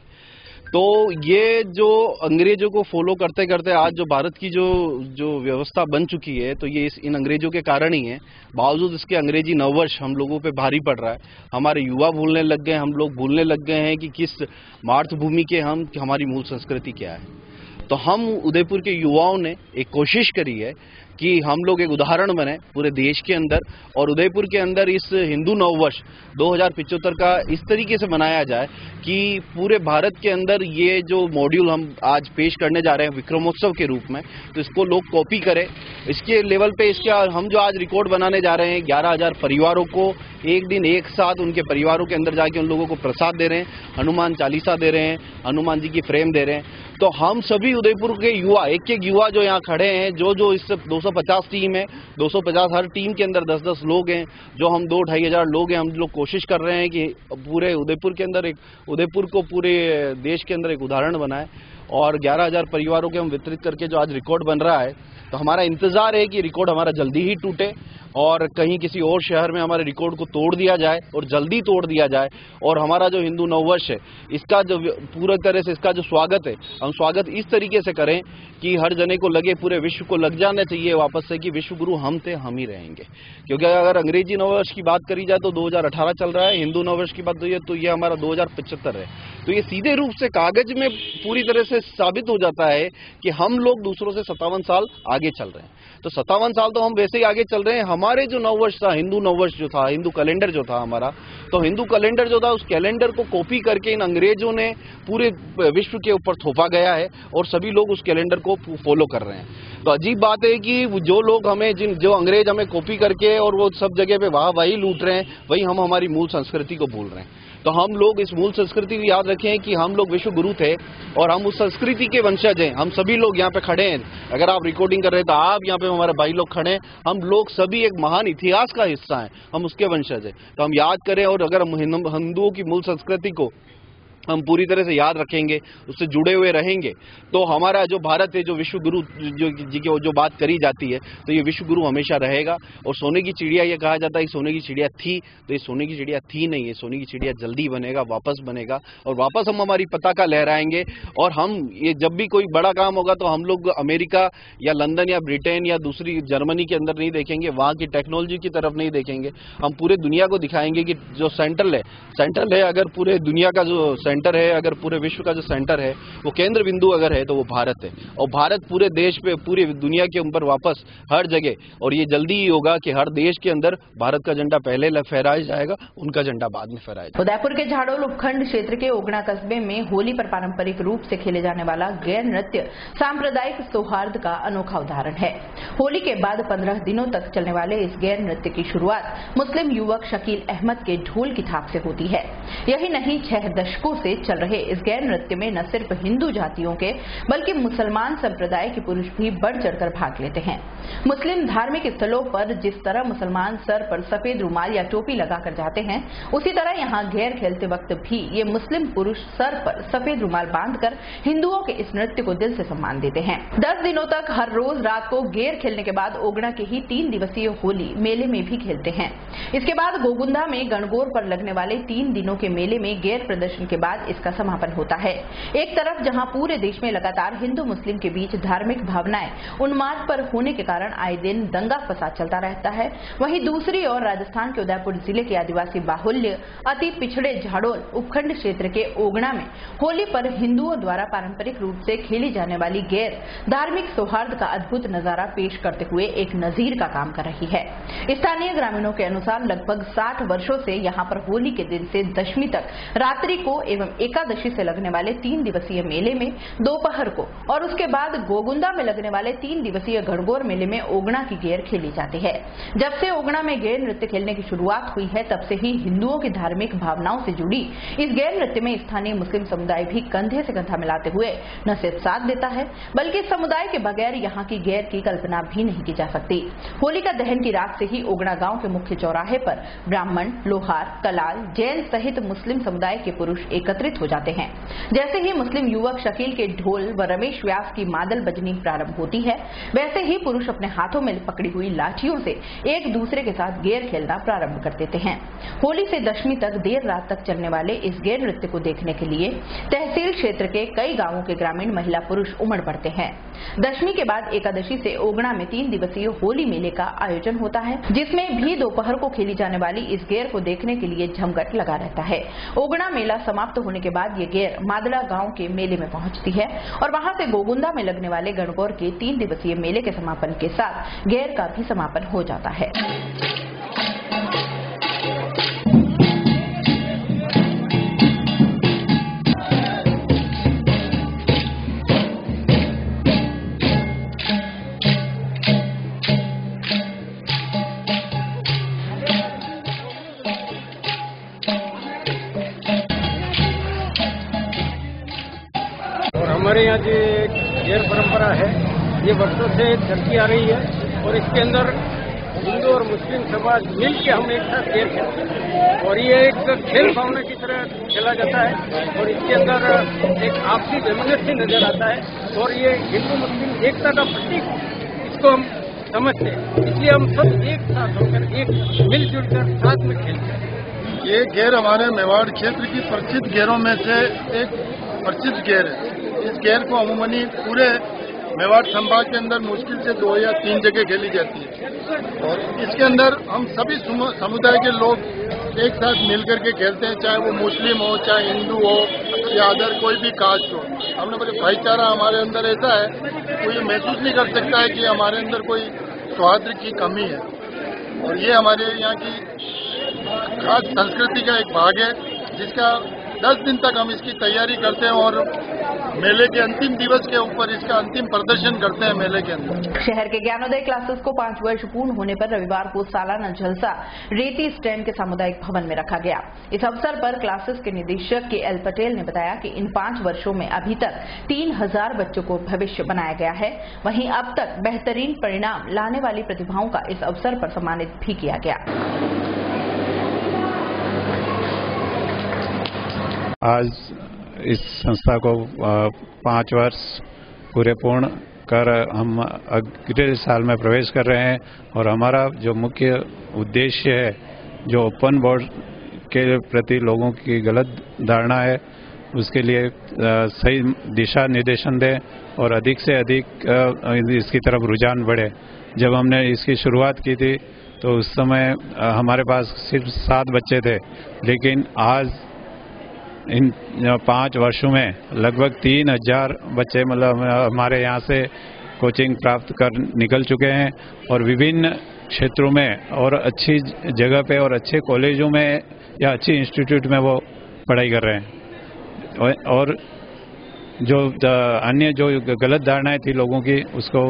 तो ये जो अंग्रेजों को फॉलो करते करते आज जो भारत की जो व्यवस्था बन चुकी है, तो ये इन अंग्रेजों के कारण ही है। बावजूद इसके अंग्रेजी नववर्ष हम लोगों पे भारी पड़ रहा है। हमारे युवा भूलने लग गए, हम लोग भूलने लग गए हैं कि किस मातृभूमि के हम, हमारी मूल संस्कृति क्या है। तो हम उदयपुर के युवाओं ने एक कोशिश करी है कि हम लोग एक उदाहरण बने पूरे देश के अंदर, और उदयपुर के अंदर इस हिंदू नववर्ष 2075 का इस तरीके से मनाया जाए कि पूरे भारत के अंदर ये जो मॉड्यूल हम आज पेश करने जा रहे हैं विक्रमोत्सव के रूप में, तो इसको लोग कॉपी करें। इसके लेवल पे हम जो आज रिकॉर्ड बनाने जा रहे हैं, 11,000 परिवारों को एक दिन एक साथ उनके परिवारों के अंदर जाके उन लोगों को प्रसाद दे रहे हैं, हनुमान चालीसा दे रहे हैं, हनुमान जी की फ्रेम दे रहे हैं। तो हम सभी उदयपुर के युवा, एक एक युवा जो यहाँ खड़े हैं, जो इस 250 टीम है, 250 हर टीम के अंदर 10-10 लोग हैं, जो हम 2-2.5 हजार लोग हैं। हम लोग कोशिश कर रहे हैं कि पूरे उदयपुर के अंदर उदयपुर को पूरे देश के अंदर एक उदाहरण बनाए, और 11,000 परिवारों के हम वितरित करके जो आज रिकॉर्ड बन रहा है, तो हमारा इंतजार है कि रिकॉर्ड हमारा जल्दी ही टूटे और कहीं किसी और शहर में हमारे रिकॉर्ड को तोड़ दिया जाए, और जल्दी तोड़ दिया जाए। और हमारा जो हिंदू नववर्ष है, इसका जो पूरा तरह से इसका जो स्वागत है, हम स्वागत इस तरीके से करें कि हर जने को लगे, पूरे विश्व को लग जाना चाहिए वापस से कि विश्व गुरु हम थे, हम ही रहेंगे। क्योंकि अगर अंग्रेजी नववर्ष की बात करी जाए तो 2018 चल रहा है, हिंदू नववर्ष की बात तो ये हमारा 2075 है। तो ये सीधे रूप से कागज में पूरी तरह से साबित हो जाता है कि हम लोग दूसरों से 57 साल आगे चल रहे हैं। तो 57 साल तो हम वैसे ही आगे चल रहे हैं। हमारे जो नववर्ष था, हिंदू नववर्ष जो था, हिंदू कैलेंडर जो था हमारा, तो हिंदू कैलेंडर जो था, उस कैलेंडर को कॉपी करके इन अंग्रेजों ने पूरे विश्व के ऊपर थोपा गया है, और सभी लोग उस कैलेंडर को फॉलो कर रहे हैं। तो अजीब बात है कि जो लोग हमें जो अंग्रेज हमें कॉपी करके और वो सब जगह पे वही लूट रहे हैं, वही हम हमारी मूल संस्कृति को भूल रहे हैं। तो हम लोग इस मूल संस्कृति को याद रखें कि हम लोग विश्व गुरु थे और हम उस संस्कृति के वंशज हैं। हम सभी लोग यहाँ पे खड़े हैं, अगर आप रिकॉर्डिंग कर रहे हैं तो आप यहाँ पे हमारे भाई लोग खड़े हैं। हम लोग सभी एक महान इतिहास का हिस्सा हैं, हम उसके वंशज हैं। तो हम याद करें, और अगर हम हिंदुओं की मूल संस्कृति को हम पूरी तरह से याद रखेंगे, उससे जुड़े हुए रहेंगे, तो हमारा जो भारत है, जो विश्व गुरु जी की जो बात करी जाती है, तो ये विश्व गुरु हमेशा रहेगा। और सोने की चिड़िया ये कहा जाता है कि सोने की चिड़िया थी, तो ये सोने की चिड़िया थी नहीं है, सोने की चिड़िया जल्दी बनेगा, वापस बनेगा, और वापस हम हमारी पताका लहराएंगे। और हम ये जब भी कोई बड़ा काम होगा तो हम लोग अमेरिका या लंदन या ब्रिटेन या दूसरी जर्मनी के अंदर नहीं देखेंगे, वहाँ की टेक्नोलॉजी की तरफ नहीं देखेंगे। हम पूरे दुनिया को दिखाएंगे कि जो सेंट्रल है, अगर पूरे दुनिया का जो सेंटर है, अगर पूरे विश्व का जो सेंटर है, वो केंद्र बिंदु अगर है, तो वो भारत है। और भारत पूरे देश पे, पूरी दुनिया के ऊपर वापस हर जगह, और ये जल्दी ही होगा कि हर देश के अंदर भारत का झंडा पहले फहराया जाएगा, उनका झंडा बाद में फहराया जाएगा। उदयपुर के झाड़ोल उपखंड क्षेत्र के ओगना कस्बे में होली पर पारंपरिक रूप से खेले जाने वाला गैर नृत्य सांप्रदायिक सौहार्द का अनोखा उदाहरण है। होली के बाद 15 दिनों तक चलने वाले इस गैर नृत्य की शुरुआत मुस्लिम युवक शकील अहमद के ढोल की थाप से होती है। यही नहीं, 6 दशकों से चल रहे इस गैर नृत्य में न सिर्फ हिंदू जातियों के बल्कि मुसलमान संप्रदाय के पुरुष भी बढ़ चढ़कर भाग लेते हैं। मुस्लिम धार्मिक स्थलों पर जिस तरह मुसलमान सर पर सफेद रुमाल या टोपी लगाकर जाते हैं, उसी तरह यहाँ गैर खेलते वक्त भी ये मुस्लिम पुरुष सर पर सफेद रुमाल बांधकर हिंदुओं के इस नृत्य को दिल से सम्मान देते हैं। 10 दिनों तक हर रोज रात को गैर खेलने के बाद ओगना के ही 3 दिवसीय होली मेले में भी खेलते हैं। इसके बाद गोगुंदा में गणगौर पर लगने वाले 3 दिनों के मेले में गैर प्रदर्शन के बाद इसका समापन होता है। एक तरफ जहां पूरे देश में लगातार हिंदू मुस्लिम के बीच धार्मिक भावनाएं उन्माद पर होने के कारण आए दिन दंगा फसाद चलता रहता है, वहीं दूसरी ओर राजस्थान के उदयपुर जिले के आदिवासी बाहुल्य अति पिछड़े झाड़ोल उपखंड क्षेत्र के ओगना में होली पर हिंदुओं द्वारा पारंपरिक रूप से खेली जाने वाली गैर धार्मिक सौहार्द का अद्भुत नजारा पेश करते हुए एक नजीर का काम कर रही है। स्थानीय ग्रामीणों के अनुसार लगभग 60 वर्षों से यहाँ पर होली के दिन से दशमी तक रात्रि को एवं एकादशी से लगने वाले 3 दिवसीय मेले में दोपहर को और उसके बाद गोगुंदा में लगने वाले 3 दिवसीय गणगौर मेले में ओगना की गेर खेली जाती है। जब से ओगना में गेर नृत्य खेलने की शुरुआत हुई है तब से ही हिंदुओं की धार्मिक भावनाओं से जुड़ी इस गेर नृत्य में स्थानीय मुस्लिम समुदाय भी कंधे से कंधा मिलाते हुए न सिर्फ साथ देता है बल्कि इस समुदाय के बगैर यहाँ की गेर की कल्पना भी नहीं की जा सकती। होलिका दहन की रात से ही ओगना गांव के मुख्य चौराहे पर ब्राह्मण, लोहार, कलाल, जैन सहित मुस्लिम समुदाय के पुरुष एकत्रित हो जाते हैं। जैसे ही मुस्लिम युवक शकील के ढोल व रमेश व्यास की मादल बजनी प्रारंभ होती है वैसे ही पुरुष अपने हाथों में पकड़ी हुई लाठियों से एक दूसरे के साथ गेर खेलना प्रारंभ कर देते हैं। होली से दशमी तक देर रात तक चलने वाले इस गेर नृत्य को देखने के लिए तहसील क्षेत्र के कई गांवों के ग्रामीण महिला पुरुष उमड़ पड़ते हैं। दशमी के बाद एकादशी से ओगना में 3 दिवसीय होली मेले का आयोजन होता है जिसमें भी दोपहर को खेली जाने वाली इस गेर को देखने के लिए जमघट लगा रहता है। ओगना मेला समाप्त होने के बाद ये गेर मादला गांव के मेले में पहुंचती है और वहां से गोगुंदा में लगने वाले गणगौर के 3 दिवसीय मेले के समापन के साथ गेर का भी समापन हो जाता है। हमारे यहाँ जो गेर परंपरा है ये वर्षों से चलती आ रही है और इसके अंदर हिंदू और मुस्लिम समाज मिल के हम एक साथ गेर खेलते हैं और ये एक खेल भावना की तरह खेला जाता है और इसके अंदर एक आपसी जमीनत नजर आता है और ये हिंदू मुस्लिम एकता का प्रतीक इसको हम समझते हैं। इसलिए हम सब एक साथ होकर एक मिलजुल कर साथ में खेलते हैं। ये गेर हमारे मेवाड़ क्षेत्र की प्रसिद्ध गेरों में से एक प्रसिद्ध गेर है। इस गेर को अमूमनी पूरे मेवाड़ संभाग के अंदर मुश्किल से 2 या 3 जगह खेली जाती है और इसके अंदर हम सभी समुदाय के लोग एक साथ मिलकर के खेलते हैं, चाहे वो मुस्लिम हो, चाहे हिंदू हो या अदर कोई भी कास्ट हो। हमने बोले भाईचारा हमारे अंदर ऐसा है, कोई महसूस नहीं कर सकता है कि हमारे अंदर कोई सौहार्द की कमी है और ये हमारे यहाँ की खास संस्कृति का एक भाग है जिसका 10 दिन तक हम इसकी तैयारी करते हैं और मेले के अंतिम दिवस के ऊपर इसका अंतिम प्रदर्शन करते हैं मेले के अंदर। शहर के ज्ञानोदय क्लासेस को 5 वर्ष पूर्ण होने पर रविवार को सालाना जलसा रेती स्टैंड के सामुदायिक भवन में रखा गया। इस अवसर पर क्लासेस के निदेशक के एल पटेल ने बताया कि इन 5 वर्षों में अभी तक 3000 बच्चों को भविष्य बनाया गया है। वहीं अब तक बेहतरीन परिणाम लाने वाली प्रतिभाओं का इस अवसर पर सम्मानित भी किया गया। आज इस संस्था को 5 वर्ष पूरे पूर्ण कर हम अगले साल में प्रवेश कर रहे हैं और हमारा जो मुख्य उद्देश्य है, जो ओपन बोर्ड के प्रति लोगों की गलत धारणा है, उसके लिए सही दिशा निर्देशन दें और अधिक से अधिक इसकी तरफ रुझान बढ़े। जब हमने इसकी शुरुआत की थी तो उस समय हमारे पास सिर्फ 7 बच्चे थे, लेकिन आज इन 5 वर्षों में लगभग 3000 बच्चे मतलब हमारे यहाँ से कोचिंग प्राप्त कर निकल चुके हैं और विभिन्न क्षेत्रों में और अच्छी जगह पे और अच्छे कॉलेजों में या अच्छी इंस्टीट्यूट में वो पढ़ाई कर रहे हैं और जो अन्य जो गलत धारणाएं थी लोगों की उसको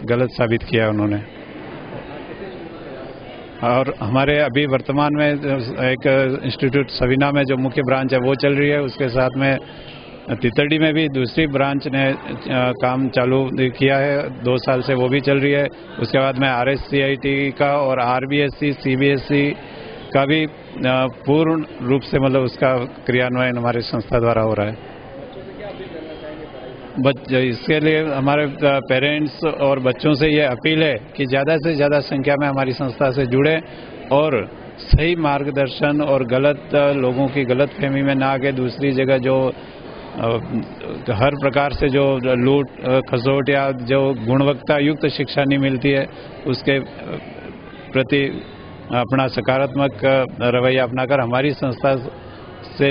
गलत साबित किया उन्होंने। और हमारे अभी वर्तमान में एक इंस्टीट्यूट सवीना में जो मुख्य ब्रांच है वो चल रही है, उसके साथ में तितड़ी में भी दूसरी ब्रांच ने काम चालू किया है, 2 साल से वो भी चल रही है। उसके बाद में RSCIT का और RBSC CBSE का भी पूर्ण रूप से मतलब उसका क्रियान्वयन हमारी संस्था द्वारा हो रहा है। इसके लिए हमारे पेरेंट्स और बच्चों से ये अपील है कि ज़्यादा से ज़्यादा संख्या में हमारी संस्था से जुड़े और सही मार्गदर्शन और गलत लोगों की गलत फहमी में ना आके दूसरी जगह जो हर प्रकार से जो लूट खसोट या जो गुणवत्ता युक्त शिक्षा नहीं मिलती है उसके प्रति अपना सकारात्मक रवैया अपनाकर हमारी संस्था से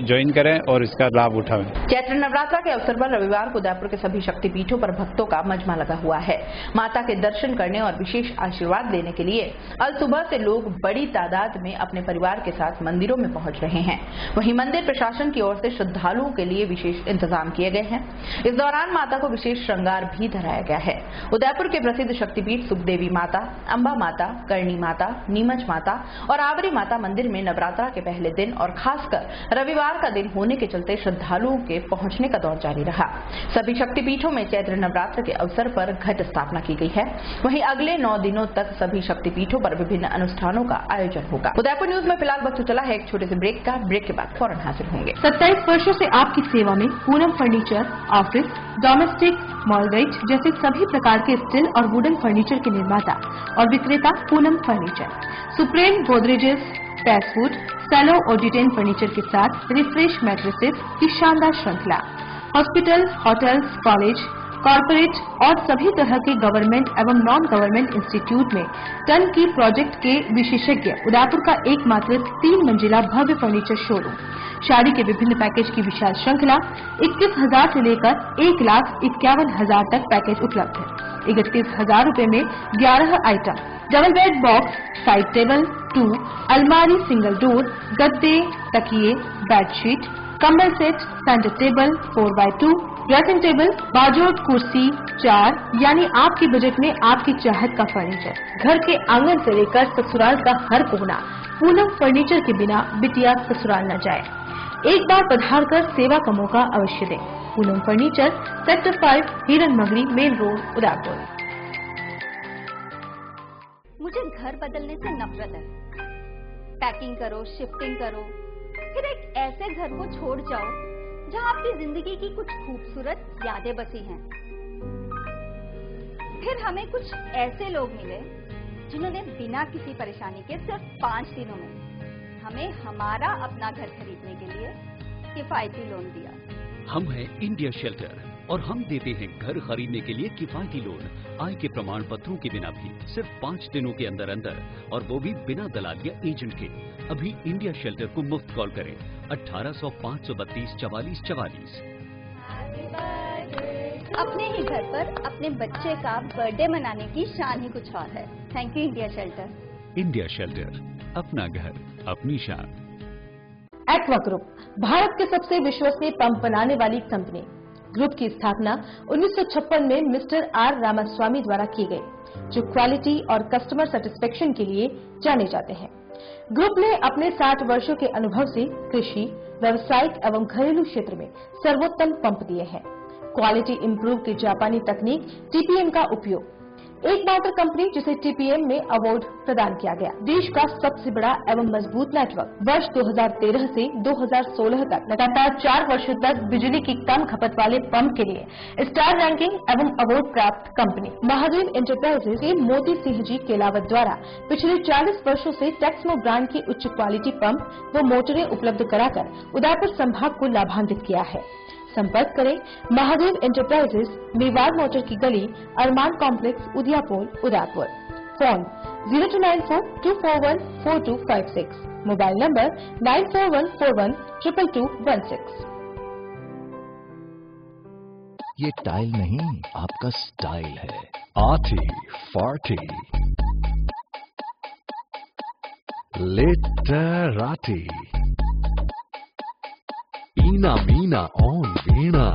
ज्वाइन करें और इसका लाभ उठाएं। चैत्र नवरात्रा के अवसर पर रविवार को उदयपुर के सभी शक्तिपीठों पर भक्तों का मजमा लगा हुआ है। माता के दर्शन करने और विशेष आशीर्वाद लेने के लिए आज सुबह से लोग बड़ी तादाद में अपने परिवार के साथ मंदिरों में पहुंच रहे हैं। वहीं मंदिर प्रशासन की ओर से श्रद्धालुओं के लिए विशेष इंतजाम किए गए हैं। इस दौरान माता को विशेष श्रृंगार भी धराया गया है। उदयपुर के प्रसिद्ध शक्तिपीठ सुखदेवी माता, अंबा माता, करणी माता, नीमच माता और आवरी माता मंदिर में नवरात्रा के पहले दिन और खासकर रविवार का दिन होने के चलते श्रद्धालुओं के पहुंचने का दौर जारी रहा। सभी शक्तिपीठों में चैत्र नवरात्र के अवसर पर घट स्थापना की गई है। वहीं अगले 9 दिनों तक सभी शक्तिपीठों पर विभिन्न अनुष्ठानों का आयोजन होगा। उदयपुर न्यूज में फिलहाल वक्त चला है एक छोटे से ब्रेक का। ब्रेक के बाद फौरन हाजिर होंगे। 27 वर्षों से आपकी सेवा में पूनम फर्नीचर, ऑफिस, डोमेस्टिक, मॉलवेज जैसे सभी प्रकार के स्टील और वुडन फर्नीचर के निर्माता और विक्रेता पूनम फर्नीचर। सुप्रीम गोदरेजेस, पैसवुड, सैलो और डिटेन फर्नीचर के साथ रिफ्रेश मैट्रेसेस की शानदार श्रृंखला। हॉस्पिटल, होटल्स, कॉलेज, कॉर्पोरेट और सभी तरह के गवर्नमेंट एवं नॉन गवर्नमेंट इंस्टीट्यूट में टन की प्रोजेक्ट के विशेषज्ञ उदयपुर का एकमात्र 3 मंजिला भव्य फर्नीचर शोरूम। शादी के विभिन्न पैकेज की विशाल श्रृंखला। 21,000 से लेकर 1,51,000 तक पैकेज उपलब्ध है। 31,000 रूपये में 11 item, double bed box, side table, 2 अलमारी, सिंगल डोर, गद्दे, तकिए, बेडशीट, कंबल set, centre table, 4x2, dressing table, बाजोट कुर्सी, 4 यानी आपके बजट में आपकी चाहत का फर्नीचर। घर के आंगन से लेकर ससुराल का हर कोना पूनम फर्नीचर के बिना बिटिया ससुराल न जाए। एक बार पधार कर सेवा का मौका अवश्य दें। पूनम फर्नीचर, सेक्टर 5, हिरन मगरी, मेन रोड, उदयपुर। मुझे घर बदलने से नफरत है। पैकिंग करो, शिफ्टिंग करो, फिर एक ऐसे घर को छोड़ जाओ जहां आपकी जिंदगी की कुछ खूबसूरत यादें बसी हैं। फिर हमें कुछ ऐसे लोग मिले जिन्होंने बिना किसी परेशानी के सिर्फ 5 दिनों में हमें हमारा अपना घर खरीदने के लिए किफायती लोन दिया। हम हैं इंडिया शेल्टर और हम देते हैं घर खरीदने के लिए किफायती लोन, आय के प्रमाण पत्रों के बिना भी सिर्फ 5 दिनों के अंदर अंदर, और वो भी बिना दलाल या एजेंट के। अभी इंडिया शेल्टर को मुफ्त कॉल करें 1800 532 44 44। अपने ही घर पर अपने बच्चे का बर्थडे मनाने की शान ही कुछ और है। Thank you India shelter. India shelter, अपना घर अपनी शान। एक्वा ग्रुप भारत के सबसे विश्वसनीय पंप बनाने वाली कंपनी। ग्रुप की स्थापना 1956 में मिस्टर आर रामास्वामी द्वारा की गई, जो क्वालिटी और कस्टमर सेटिस्फेक्शन के लिए जाने जाते हैं। ग्रुप ने अपने 60 वर्षों के अनुभव से कृषि, व्यावसायिक एवं घरेलू क्षेत्र में सर्वोत्तम पंप दिए हैं। क्वालिटी इंप्रूव की जापानी तकनीक टीपीएम का उपयोग, एकमात्र कंपनी जिसे टीपीएम में अवार्ड प्रदान किया गया। देश का सबसे बड़ा एवं मजबूत नेटवर्क। वर्ष 2013 से 2016 तक लगातार 4 वर्षों तक बिजली की कम खपत वाले पंप के लिए स्टार रैंकिंग एवं अवार्ड प्राप्त कंपनी। महादेव एंटरप्राइजेज के मोती सिंह जी केलावत द्वारा पिछले 40 वर्षों से टेक्समो ब्रांड की उच्च क्वालिटी पंप व मोटरें उपलब्ध कराकर उदयपुर संभाग को लाभान्वित किया है। संपर्क करें महादेव एंटरप्राइजेज, मेवाड़ मोटर की गली, Arman complex, Udaipur, Udaipur. Phone 029424144256, mobile number 9414122216। ये टाइल नहीं, आपका स्टाइल है। आती फार्टी लिटराती ईना मीना ऑन वीणा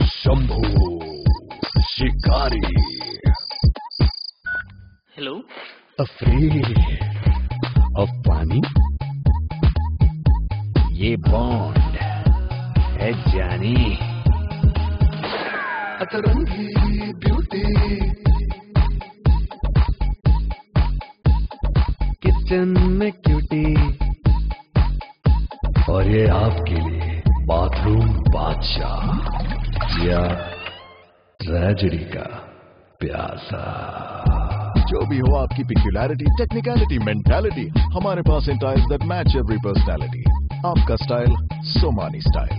शंभू शिकारी। हेलो। अफ्रीद ऑफ पानी, ये बॉन्ड है जानी। अतरंगी ब्यूटी, किचन में क्यूटी, और ये आपके लिए बाथरूम बादशाह या ट्रेजेडी का प्यासा। जो भी हो आपकी पिक्युलैरिटी, टेक्निकलिटी, मेंटालिटी, हमारे पास इन tiles that match every personality. आपका style Somani style.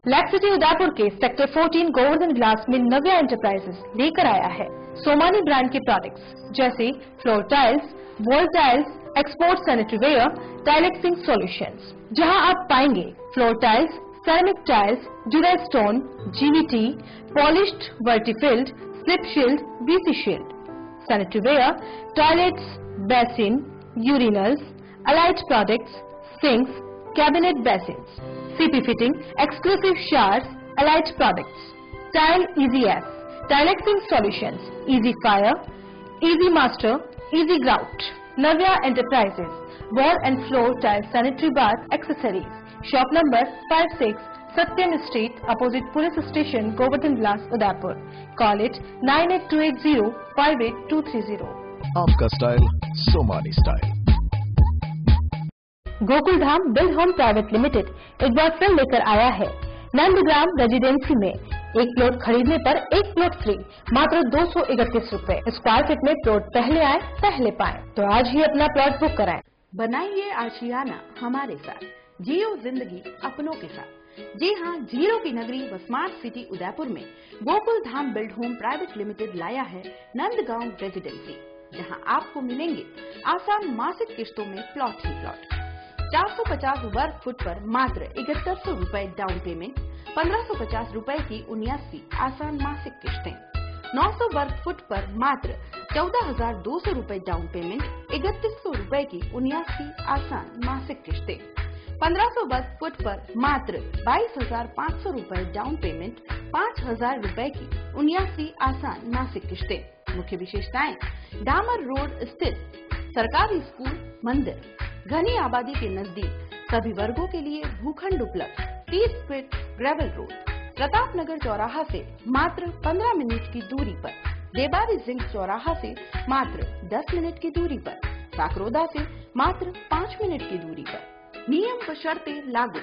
Lake city Udaipur के सेक्टर 14 गोवर्धन ग्लास में नव्या एंटरप्राइजेस लेकर आया है सोमानी ब्रांड के प्रोडक्ट्स, जैसे floor tiles, wall tiles, export sanitary ware, टाइलेक्सिंग सॉल्यूशंस, जहां आप पाएंगे फ्लोर टाइल्स, सेरेमिक टाइल्स, जुड़ा स्टोन, जीवीटी, पॉलिश्ड वर्टिफिल्ड, slip shield, BC shield, sanitary ware, toilets, basin, urinals, allied products, sinks, cabinet basins, CP fitting, exclusive showers, allied products, tile EasyF, टाइलेक्सिंग solutions, easy fire, easy master, easy grout, Navya enterprises, wall and floor tile sanitary bar accessories, shop number 56, Satyam street, opposite police station, Govardhan Vilas, Udaipur. Call it 9828058230। आपका style Somani style. Gokul Dham build home private limited एक बार फिर लेकर आया है नंदग्राम रेजिडेंसी में एक प्लॉट खरीदने पर एक प्लॉट फ्री, मात्र 231 रूपए स्क्वायर फीट में। प्लॉट पहले आए पहले पाए, तो आज ही अपना प्लॉट बुक कराएं। बनाइए आशियाना हमारे साथ, जियो जिंदगी अपनों के साथ। जी हाँ, जीरो की नगरी व स्मार्ट सिटी उदयपुर में Gokul Dham build home private limited लाया है नंदगांव रेजिडेंसी, जहाँ आपको मिलेंगे आसान मासिक किस्तों में प्लॉट ही प्लॉट। 450 वर्ग फुट पर मात्र 7100 रूपए डाउन पेमेंट, 1550 रूपए की 79 आसान मासिक किस्तें। 900 वर्ग फुट पर मात्र 14,200 रूपए डाउन पेमेंट, 3100 रूपए की 79 आसान मासिक किस्तें। 1500 वर्ग फुट पर मात्र 22,500 रूपए डाउन पेमेंट, 5,000 रूपए की 79 आसान मासिक किस्तें। मुख्य विशेषताएं: डामर रोड स्थित सरकारी स्कूल, मंदिर, घनी आबादी के नजदीक, सभी वर्गों के लिए भूखंड उपलब्ध, 30 feet gravel road, Pratap Nagar चौराहा से मात्र 15 मिनट की दूरी पर, देबारी जिंक चौराहा से मात्र 10 मिनट की दूरी पर, काकरोदा से मात्र 5 मिनट की दूरी पर। नियम व शर्तें लागू।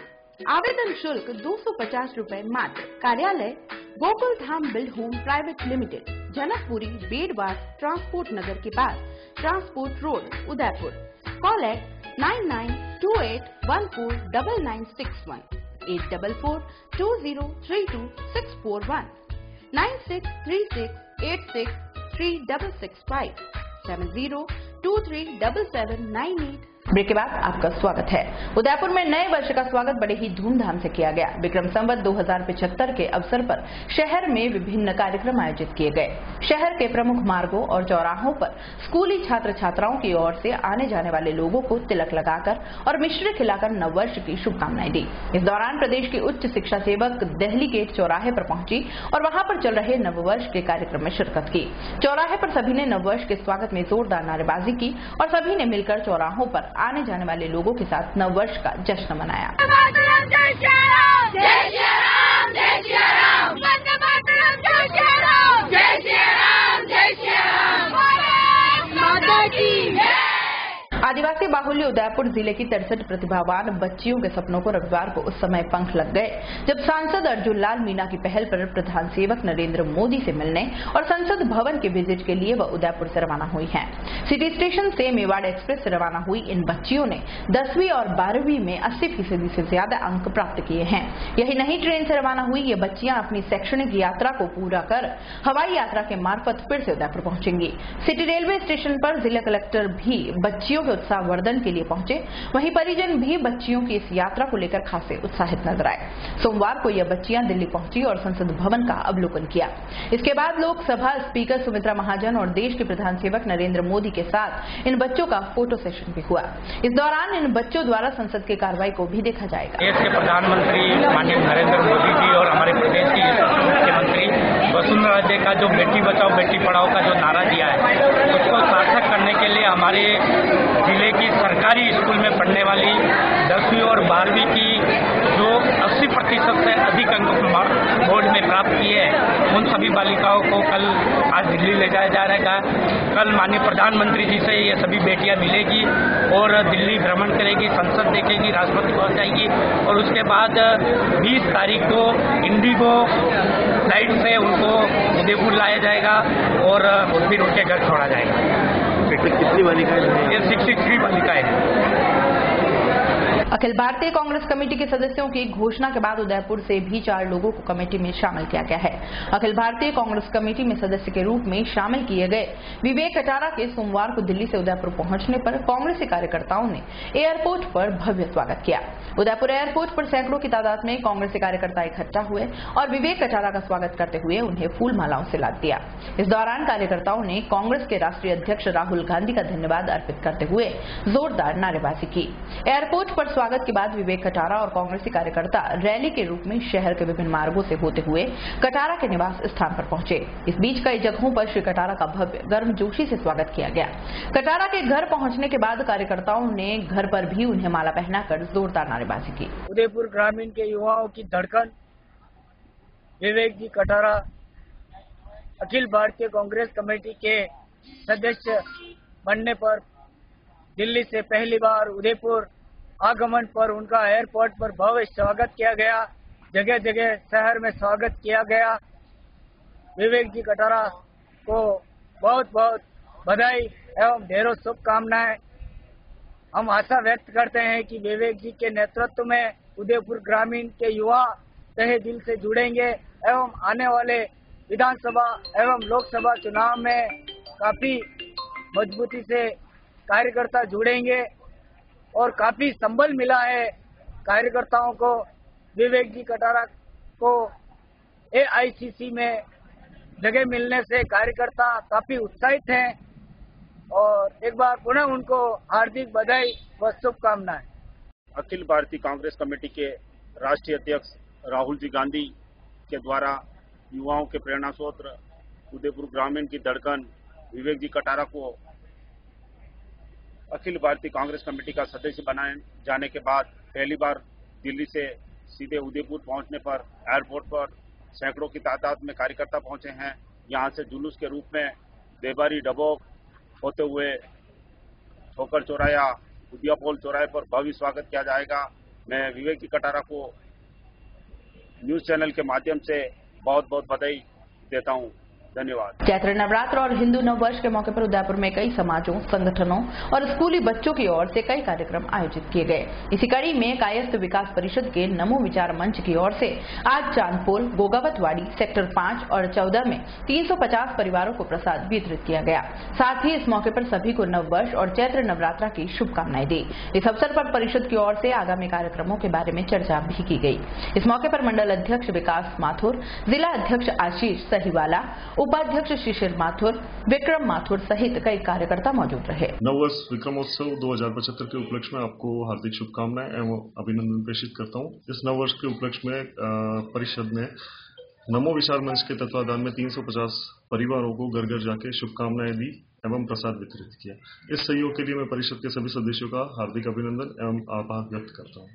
आवेदन शुल्क 250 रूपए मात्र। कार्यालय Gokul Dham build home private limited, Janakpuri Bedwas transport नगर के पास, transport road, Udaipur. Call at 9928149961, 8442032641, 9636863665, 70237798। Break के बाद आपका स्वागत है। उदयपुर में नए वर्ष का स्वागत बड़े ही धूमधाम से किया गया। विक्रम संवत 2075 के अवसर पर शहर में विभिन्न कार्यक्रम आयोजित किए गए। शहर के प्रमुख मार्गों और चौराहों पर स्कूली छात्र छात्राओं की ओर से आने जाने वाले लोगों को तिलक लगाकर और मिश्री खिलाकर नववर्ष की शुभकामनाएं दी। इस दौरान प्रदेश की उच्च शिक्षा सेवक दिल्ली गेट चौराहे पर पहुंची और वहां पर चल रहे नववर्ष के कार्यक्रम में शिरकत की। चौराहे पर सभी ने नववर्ष के स्वागत में जोरदार नारेबाजी की और सभी ने मिलकर चौराहों पर आने जाने वाले लोगों के साथ नववर्ष का जश्न मनाया। आदिवासी बाहुल्य उदयपुर जिले की 63 प्रतिभावान बच्चियों के सपनों को रविवार को उस समय पंख लग गए जब सांसद अर्जुन लाल मीणा की पहल पर प्रधान सेवक नरेंद्र मोदी से मिलने और संसद भवन के विजिट के लिए वह उदयपुर से रवाना हुई हैं। सिटी स्टेशन से मेवाड़ एक्सप्रेस से रवाना हुई इन बच्चियों ने 10वीं और 12वीं में 80% से ज्यादा अंक प्राप्त किए हैं। यही नहीं, ट्रेन से रवाना हुई ये बच्चियां अपनी शैक्षणिक यात्रा को पूरा कर हवाई यात्रा के मार्फत फिर से उदयपुर पहुंचेंगी। सिटी रेलवे स्टेशन पर जिला कलेक्टर भी बच्चियों के उत्साहवर्धन के लिए पहुंचे, वहीं परिजन भी बच्चियों की इस यात्रा को लेकर खासे उत्साहित नजर आए। सोमवार को यह बच्चियां दिल्ली पहुंची और संसद भवन का अवलोकन किया। इसके बाद लोकसभा स्पीकर सुमित्रा महाजन और देश के प्रधान सेवक नरेंद्र मोदी के साथ इन बच्चों का फोटो सेशन भी हुआ। इस दौरान इन बच्चों द्वारा संसद की कार्रवाई को भी देखा जाएगा। देश के प्रधानमंत्री माननीय नरेंद्र मोदी जी और हमारे प्रदेश की मुख्यमंत्री वसुंधरा जी का जो बेटी बचाओ बेटी पढ़ाओ का जो नारा दिया है, उसको सार्थक करने के लिए हमारे जिले की सरकारी स्कूल में पढ़ने वाली 10वीं और 12वीं की जो 80% से अधिक अंक बोर्ड में प्राप्त किए हैं, उन सभी बालिकाओं को कल आज दिल्ली ले जाया जा रहा है। कल माननीय प्रधानमंत्री जी से ये सभी बेटियां मिलेगी और दिल्ली भ्रमण करेगी, संसद देखेगी, राष्ट्रपति भवन जाएगी और उसके बाद 20 तारीख को इंडिगो फ्लाइट से उनको उदयपुर लाया जाएगा और फिर उनके घर छोड़ा जाएगा। कितनी बालिकाएं? ये 63 बालिकाएं। अखिल भारतीय कांग्रेस कमेटी के सदस्यों की घोषणा के बाद उदयपुर से भी 4 लोगों को कमेटी में शामिल किया गया है। अखिल भारतीय कांग्रेस कमेटी में सदस्य के रूप में शामिल किए गए विवेक कटारा के सोमवार को दिल्ली से उदयपुर पहुंचने पर कांग्रेसी कार्यकर्ताओं ने एयरपोर्ट पर भव्य स्वागत किया। उदयपुर एयरपोर्ट पर सैकड़ों की तादाद में कांग्रेसी कार्यकर्ता इकट्ठा हुए और विवेक कटारा का स्वागत करते हुए उन्हें फूल मालाओं से लाद दिया। इस दौरान कार्यकर्ताओं ने कांग्रेस के राष्ट्रीय अध्यक्ष राहुल गांधी का धन्यवाद अर्पित करते हुए जोरदार नारेबाजी की। एयरपोर्ट पर स्वागत के बाद विवेक कटारा और कांग्रेसी कार्यकर्ता रैली के रूप में शहर के विभिन्न मार्गों से होते हुए कटारा के निवास स्थान पर पहुंचे। इस बीच कई जगहों पर श्री कटारा का भव्य गर्मजोशी से स्वागत किया गया। कटारा के घर पहुंचने के बाद कार्यकर्ताओं ने घर पर भी उन्हें माला पहनाकर जोरदार नारेबाजी की। उदयपुर ग्रामीण के युवाओं की धड़कन विवेक जी कटारा अखिल भारतीय कांग्रेस कमेटी के सदस्य बनने पर दिल्ली से पहली बार उदयपुर आगमन पर उनका एयरपोर्ट पर भव्य स्वागत किया गया। जगह जगह शहर में स्वागत किया गया। विवेक जी कटारा को बहुत बहुत बधाई एवं ढेरों शुभकामनाएं। हम आशा व्यक्त करते हैं कि विवेक जी के नेतृत्व में उदयपुर ग्रामीण के युवा तहे दिल से जुड़ेंगे एवं आने वाले विधानसभा एवं लोकसभा चुनाव में काफी मजबूती से कार्यकर्ता जुड़ेंगे और काफी संबल मिला है कार्यकर्ताओं को। विवेक जी कटारा को एआईसीसी में जगह मिलने से कार्यकर्ता काफी उत्साहित हैं और एक बार पुनः उनको हार्दिक बधाई व शुभकामनाएं। अखिल भारतीय कांग्रेस कमेटी के राष्ट्रीय अध्यक्ष राहुल जी गांधी के द्वारा युवाओं के प्रेरणा स्रोत उदयपुर ग्रामीण की धड़कन विवेक जी कटारा को अखिल भारतीय कांग्रेस कमेटी का सदस्य बनाए जाने के बाद पहली बार दिल्ली से सीधे उदयपुर पहुंचने पर एयरपोर्ट पर सैकड़ों की तादाद में कार्यकर्ता पहुंचे हैं। यहां से जुलूस के रूप में देबारी डबोक होते हुए ठोकर चौराया उदियापोल चौराहे पर भव्य स्वागत किया जाएगा। मैं विवेक जी कटारा को न्यूज चैनल के माध्यम से बहुत बहुत बधाई देता हूं। धन्यवाद। चैत्र नवरात्र और हिंदू नव वर्ष के मौके पर उदयपुर में कई समाजों, संगठनों और स्कूली बच्चों की ओर से कई कार्यक्रम आयोजित किए गए। इसी कड़ी में कायस्थ विकास परिषद के नमो विचार मंच की ओर से आज चांदपोल, गोगावतवाड़ी, सेक्टर 5 और 14 में 350 परिवारों को प्रसाद वितरित किया गया। साथ ही इस मौके पर सभी को नव वर्ष और चैत्र नवरात्रा की शुभकामनाएं दी। इस अवसर पर परिषद की ओर से आगामी कार्यक्रमों के बारे में चर्चा भी की गई। इस मौके पर मंडल अध्यक्ष विकास माथुर, जिला अध्यक्ष आशीष सहीवाला, उपाध्यक्ष शिशिर माथुर, विक्रम माथुर सहित कई कार्यकर्ता मौजूद रहे। नववर्ष विक्रमोत्सव 2075 के उपलक्ष्य में आपको हार्दिक शुभकामनाएं एवं अभिनंदन प्रेषित करता हूं। इस नववर्ष के उपलक्ष्य में परिषद ने नमो विचार मंच के तत्वाधान में 350 परिवारों को घर घर जाके शुभकामनाएं दी एवं प्रसाद वितरित किया। इस सहयोग के लिए मैं परिषद के सभी सदस्यों का हार्दिक अभिनंदन एवं आभार व्यक्त करता हूँ।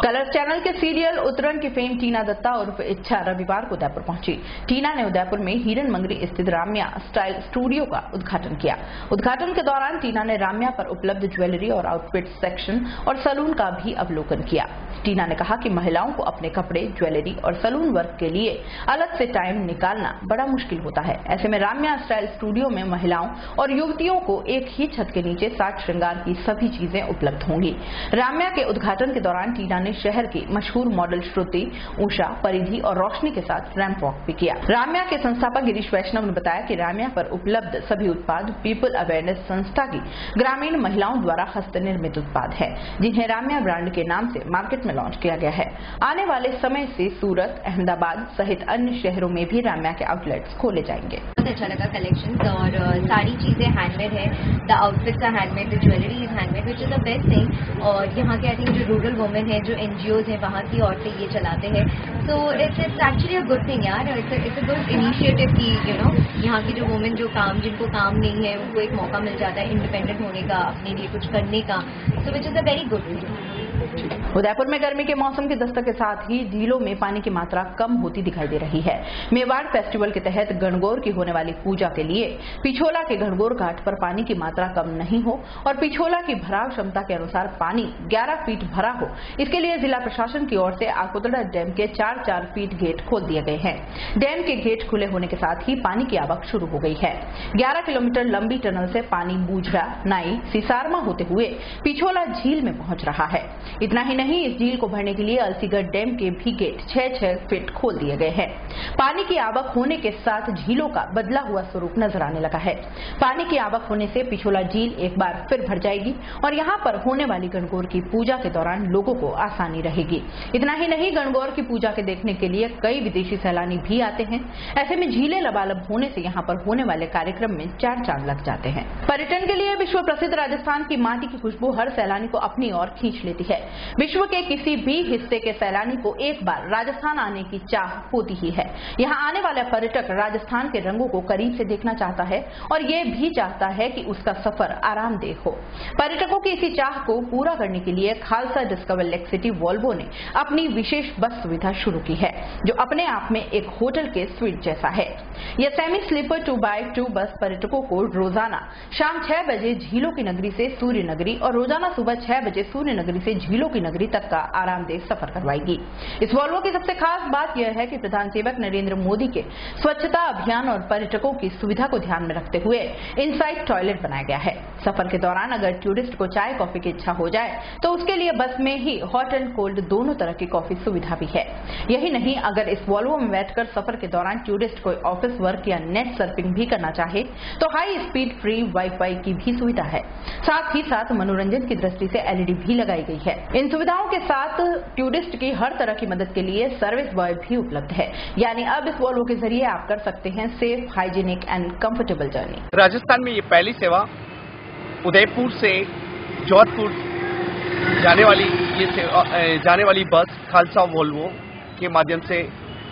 कलर्स चैनल के सीरियल उतरण की फेम टीना दत्ता उर्फ इच्छा रविवार को उदयपुर पहुंची। टीना ने उदयपुर में हिरन मंगरी स्थित राम्या स्टाइल स्टूडियो का उद्घाटन किया। उद्घाटन के दौरान टीना ने राम्या पर उपलब्ध ज्वेलरी और आउटफिट सेक्शन और सैलून का भी अवलोकन किया। टीना ने कहा कि महिलाओं को अपने कपड़े, ज्वेलरी और सैलून वर्क के लिए अलग से टाइम निकालना बड़ा मुश्किल होता है। ऐसे में राम्या स्टाइल स्टूडियो में महिलाओं और युवतियों को एक ही छत के नीचे साज श्रृंगार की सभी चीजें उपलब्ध होंगी। राम्या के उद्घाटन के दौरान टीना ने शहर की मशहूर मॉडल श्रुति, उषा, परिधि और रोशनी के साथ रैंप वॉक भी किया। राम्या के संस्थापक गिरीश वैष्णव ने बताया कि राम्या पर उपलब्ध सभी उत्पाद पीपल अवेयरनेस संस्था की ग्रामीण महिलाओं द्वारा हस्त निर्मित उत्पाद है, जिन्हें राम्या ब्रांड के नाम से मार्केट में लॉन्च किया गया है। आने वाले समय से सूरत, अहमदाबाद सहित अन्य शहरों में भी राम्या के आउटलेट्स खोले जाएंगे। बहुत अच्छा लगा कलेक्शन और सारी चीजें हैंडमेड है। The outfits are handmade, the jewellery is handmade, which is the best thing. और यहाँ के आई थिंक जो रूरल वुमेन है, जो एनजीओज है, वहाँ की औरतें ये चलाते हैं। So it's actually a good thing यार। इट्स अ गुड इनिशिएटिव की यहाँ की जो वुमेन जिनको काम नहीं है उनको एक मौका मिल जाता है इंडिपेंडेंट होने का, अपने लिए कुछ करने का। So which is a very good thing. Udaipur में गर्मी के मौसम की दस्तक के साथ ही झीलों में पानी की मात्रा कम होती दिखाई दे रही है। मेवाड़ फेस्टिवल के तहत गणगौर की होने वाली पूजा के लिए पिछोला के गणगौर घाट पर पानी की मात्रा कम नहीं हो और पिछोला की भराव क्षमता के अनुसार पानी 11 फीट भरा हो, इसके लिए जिला प्रशासन की ओर से आकोदड़ा डैम के 4-4 फीट गेट खोल दिए गए हैं। डैम के गेट खुले होने के साथ ही पानी की आवक शुरू हो गई है। 11 किलोमीटर लंबी टनल से पानी बूझड़ा, नाई, सिसारमा होते हुए पिछोला झील में पहुंच रहा है। इतना ही नहीं, इस झील को भरने के लिए अलसीगढ़ डैम के भी गेट 6-6 फीट खोल दिए गए हैं। पानी की आवक होने के साथ झीलों का बदला हुआ स्वरूप नजर आने लगा है। पानी की आवक होने से पिछोला झील एक बार फिर भर जाएगी और यहाँ पर होने वाली गणगौर की पूजा के दौरान लोगों को आसानी रहेगी। इतना ही नहीं, गणगौर की पूजा के देखने के लिए कई विदेशी सैलानी भी आते हैं। ऐसे में झीलें लबालब होने से यहाँ पर होने वाले कार्यक्रम में 4 चांद लग जाते हैं। पर्यटन के लिए विश्व प्रसिद्ध राजस्थान की माटी की खुशबू हर सैलानी को अपनी ओर खींच लेती है। विश्व के किसी भी हिस्से के सैलानी को एक बार राजस्थान आने की चाह होती ही है। यहाँ आने वाला पर्यटक राजस्थान के रंगों को करीब से देखना चाहता है और ये भी चाहता है कि उसका सफर आरामदेह हो। पर्यटकों की इसी चाह को पूरा करने के लिए Khalsa discover lake city Volvo ने अपनी विशेष बस सुविधा शुरू की है, जो अपने आप में एक होटल के स्वीट जैसा है। यह सेमी स्लीपर 2x2 बस पर्यटकों को रोजाना शाम 6 बजे झीलों की नगरी से सूर्य नगरी और रोजाना सुबह 6 बजे सूर्य नगरी से झीलों की नगरी तक का आरामदेह सफर करवाएगी। इस वॉल्वो की सबसे खास बात यह है कि प्रधान सेवक नरेंद्र मोदी के स्वच्छता अभियान और पर्यटकों की सुविधा को ध्यान में रखते हुए इनसाइड टॉयलेट बनाया गया है। सफर के दौरान अगर टूरिस्ट को चाय कॉफी की इच्छा हो जाए तो उसके लिए बस में ही हॉट एंड कोल्ड दोनों तरह की कॉफी सुविधा भी है। यही नहीं, अगर इस वॉल्वो में बैठकर सफर के दौरान टूरिस्ट कोई ऑफिस वर्क या नेट सर्फिंग भी करना चाहे तो हाई स्पीड फ्री वाईफाई की भी सुविधा है। साथ ही साथ मनोरंजन की दृष्टि से एलईडी भी लगाई गई है। इन सुविधाओं के साथ टूरिस्ट की हर तरह की मदद के लिए सर्विस बॉय भी उपलब्ध है। यानी अब इस वॉल्वो के जरिए आप कर सकते हैं safe, hygienic and comfortable journey. Rajasthan में ये पहली सेवा उदयपुर से जोधपुर जाने वाली बस खालसा वॉल्वो के माध्यम से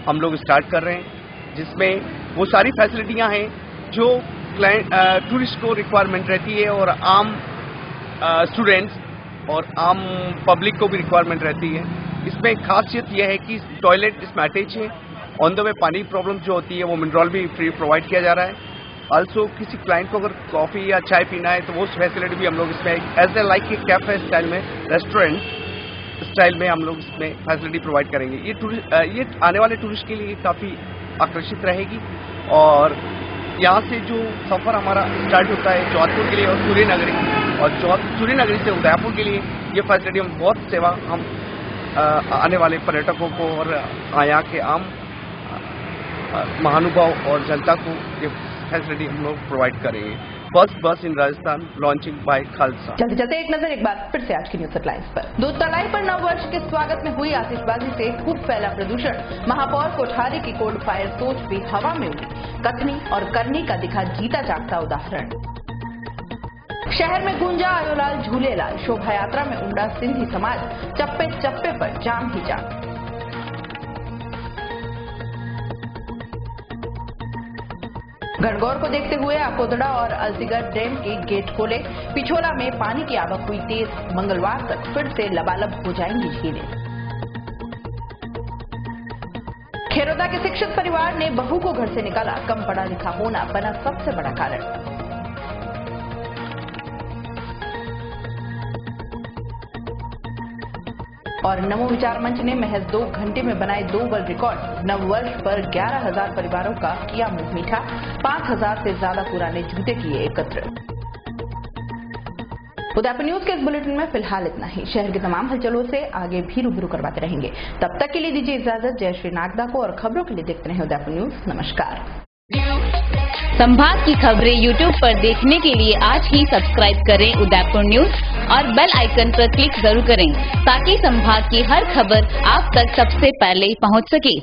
हम लोग स्टार्ट कर रहे हैं, जिसमें वो सारी फैसिलिटियां हैं जो टूरिस्ट को रिक्वायरमेंट रहती है और आम स्टूडेंट्स और आम पब्लिक को भी रिक्वायरमेंट रहती है। इसमें खासियत यह है कि टॉयलेट स्मैटेज है। ऑन द वे पानी प्रॉब्लम जो होती है वो मिनरल भी फ्री प्रोवाइड किया जा रहा है। आल्सो किसी क्लाइंट को अगर कॉफी या चाय पीना है तो वो फैसिलिटी भी हम लोग इसमें as a like cafe style में, रेस्टोरेंट स्टाइल में हम लोग इसमें फैसिलिटी प्रोवाइड करेंगे। ये आने वाले टूरिस्ट के लिए काफ़ी आकर्षित रहेगी। और यहाँ से जो सफ़र हमारा स्टार्ट होता है जोधपुर के लिए और सूर्य नगरी से उदयपुर के लिए, ये फैसिलिटी हम बहुत सेवा हम आने वाले पर्यटकों को और यहाँ के आम महानुभाव और जनता को ये फैसिलिटी हम लोग प्रोवाइड करेंगे। फर्स्ट बस इन राजस्थान लॉन्चिंग बाय खालसा। चलते चलते एक नजर एक बार फिर से आज की न्यूज हेडलाइंस पर। दूध तलाई पर नव वर्ष के स्वागत में हुई आतिशबाजी से खूब फैला प्रदूषण। महापौर कोठारी की कोल्ड फायर सोच भी हवा में उड़ी। कथनी और करनी का दिखा जीता जागता उदाहरण। शहर में गूंजा आयोलाल झूलेलाल। शोभा यात्रा में उमड़ा सिंधी समाज। चप्पे चप्पे पर जाम ही जाम। गणगौर को देखते हुए आकोदड़ा और अलसीगढ़ डैम के गेट खोले। पिछोला में पानी की आवक हुई तेज। मंगलवार तक फिर से लबालब हो जाएंगी झीलें। खेरोदा के शिक्षित परिवार ने बहू को घर से निकाला। कम पढ़ा लिखा होना बना सबसे बड़ा कारण। और नमो विचार मंच ने महज 2 घंटे में बनाए 2 वर्ल्ड रिकॉर्ड। नव वर्ष पर 11,000 परिवारों का किया मुंह मीठा। 5,000 से ज्यादा पुराने जूते किए एकत्र। उदयपुर न्यूज के इस बुलेटिन में फिलहाल इतना ही। शहर की तमाम हलचलों से आगे भी रूबरू करवाते रहेंगे। तब तक के लिए दीजिए इजाजत। जय श्री नागदा को और खबरों के लिए देखते रहें उदयपुर न्यूज। नमस्कार। संभाग की खबरें यूट्यूब पर देखने के लिए आज ही सब्सक्राइब करें उदयपुर न्यूज और बेल आइकन पर क्लिक जरूर करें ताकि संभाग की हर खबर आप तक सबसे पहले पहुंच सके।